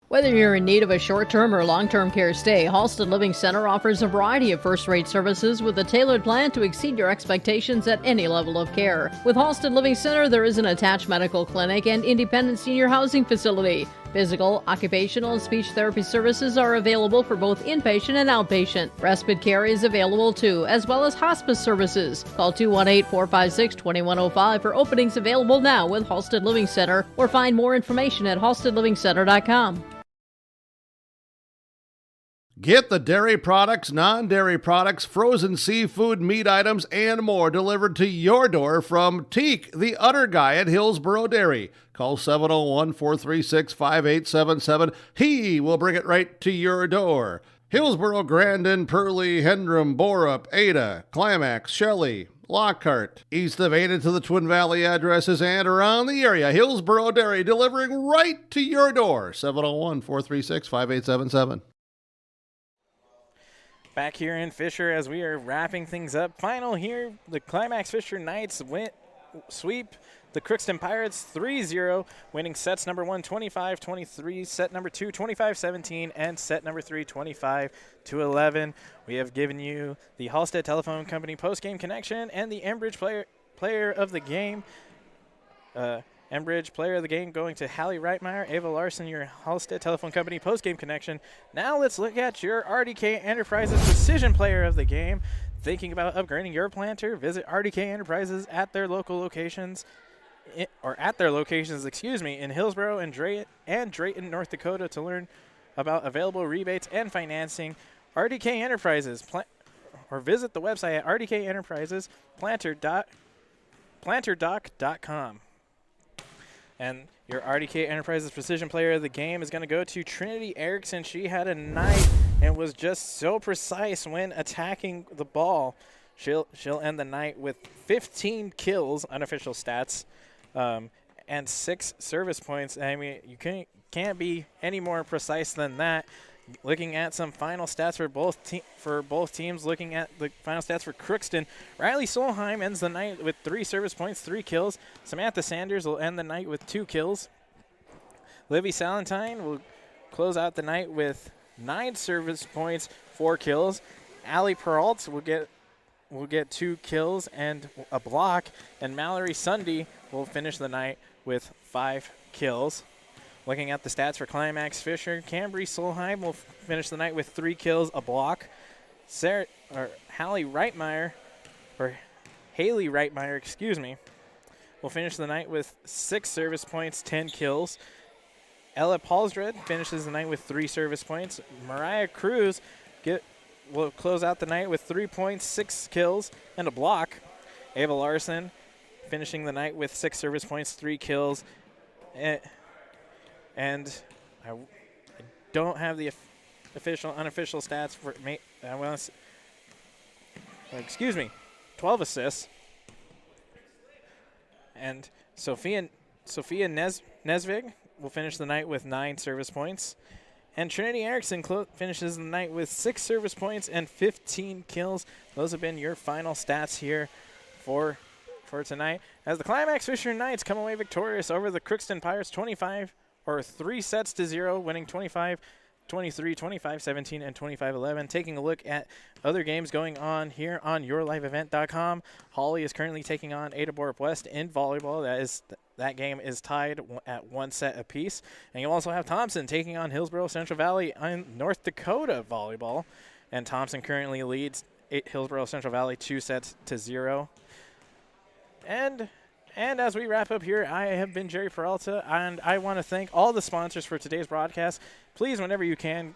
Whether you're in need of a short-term or long-term care stay, Halsted Living Center offers a variety of first-rate services with a tailored plan to exceed your expectations at any level of care. With Halsted Living Center, there is an attached medical clinic and independent senior housing facility. Physical, occupational, and speech therapy services are available for both inpatient and outpatient. Respite care is available too, as well as hospice services. Call 218-456-2105 for openings available now with Halsted Living Center, or find more information at halstedlivingcenter.com. Get the dairy products, non-dairy products, frozen seafood, meat items, and more delivered to your door from Teak, the Udder Guy at Hillsboro Dairy. Call 701-436-5877. He will bring it right to your door. Hillsboro, Grandin, Pearlie, Hendrum, Borup, Ada, Climax, Shelley, Lockhart. East of Ada to the Twin Valley addresses and around the area. Hillsboro Dairy delivering right to your door. 701-436-5877. Back here in Fisher as we are wrapping things up. Final here, the Climax Fisher Knights sweep the Crookston Pirates 3-0, winning sets number 1 25-23, set number 2 25-17, and set number 3 25-11. We have given you the Halstead Telephone Company post-game connection and the Enbridge player of the game. Enbridge player of the game going to Hallie Reitmeyer, Ava Larson, your Halstead Telephone Company post-game connection. Now let's look at your RDK Enterprises precision player of the game. Thinking about upgrading your planter? Visit RDK Enterprises at their local locations, in Hillsborough and Drayton, North Dakota, to learn about available rebates and financing. RDK Enterprises, or visit the website at RDK Enterprises, planterdoc.com. And your RDK Enterprises Precision Player of the game is going to go to Trinity Erickson. She had a night and was just so precise when attacking the ball. She'll end the night with 15 kills, unofficial stats, and 6 service points. I mean, you can't be any more precise than that. Looking at some final stats for both teams, looking at the final stats for Crookston, Riley Solheim ends the night with 3 service points, 3 kills. Samantha Sanders will end the night with 2 kills. Livy Salentine will close out the night with 9 service points, 4 kills. Allie Peralt will get 2 kills and a block, and Mallory Sunday will finish the night with 5 kills. Looking at the stats for Climax Fisher, Cambry Solheim will finish the night with 3 kills, a block. Hallie Reitmeyer, will finish the night with 6 service points, 10 kills. Ella Paulsred finishes the night with 3 service points. Mariah Cruz will close out the night with 3 points, 6 kills, and a block. Ava Larson finishing the night with 6 service points, 3 kills. And I don't have the unofficial stats for 12 assists. And Sophia Nesvig will finish the night with 9 service points. And Trinity Erickson finishes the night with 6 service points and 15 kills. Those have been your final stats here for tonight, as the Climax Fisher Knights come away victorious over the Crookston Pirates 3 sets to 0, winning 25-23, 25-17, and 25-11. Taking a look at other games going on here on yourliveevent.com. Hawley is currently taking on Ada Borup West in volleyball. That game is tied at 1 set apiece. And you also have Thompson taking on Hillsborough Central Valley in North Dakota volleyball. And Thompson currently leads Hillsborough Central Valley 2 sets to 0. And as we wrap up here, I have been Jerry Peralta, and I want to thank all the sponsors for today's broadcast. Please, whenever you can,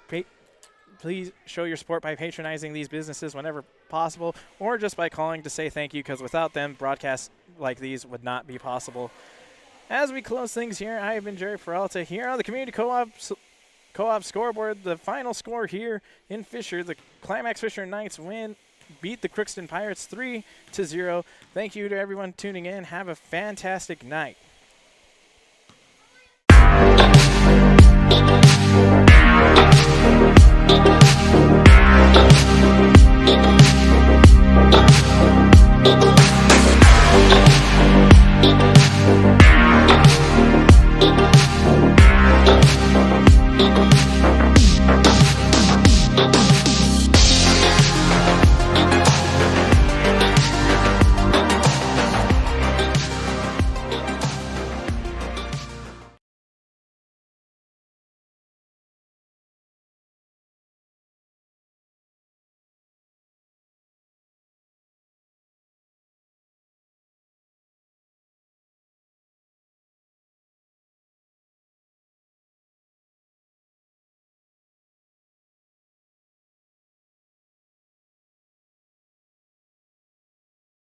please show your support by patronizing these businesses whenever possible, or just by calling to say thank you, because without them, broadcasts like these would not be possible. As we close things here, I have been Jerry Peralta here on the Community Co-op scoreboard. The final score here in Fisher, the Climax Fisher Knights beat the Crookston Pirates 3-0. Thank you to everyone tuning in. Have a fantastic night.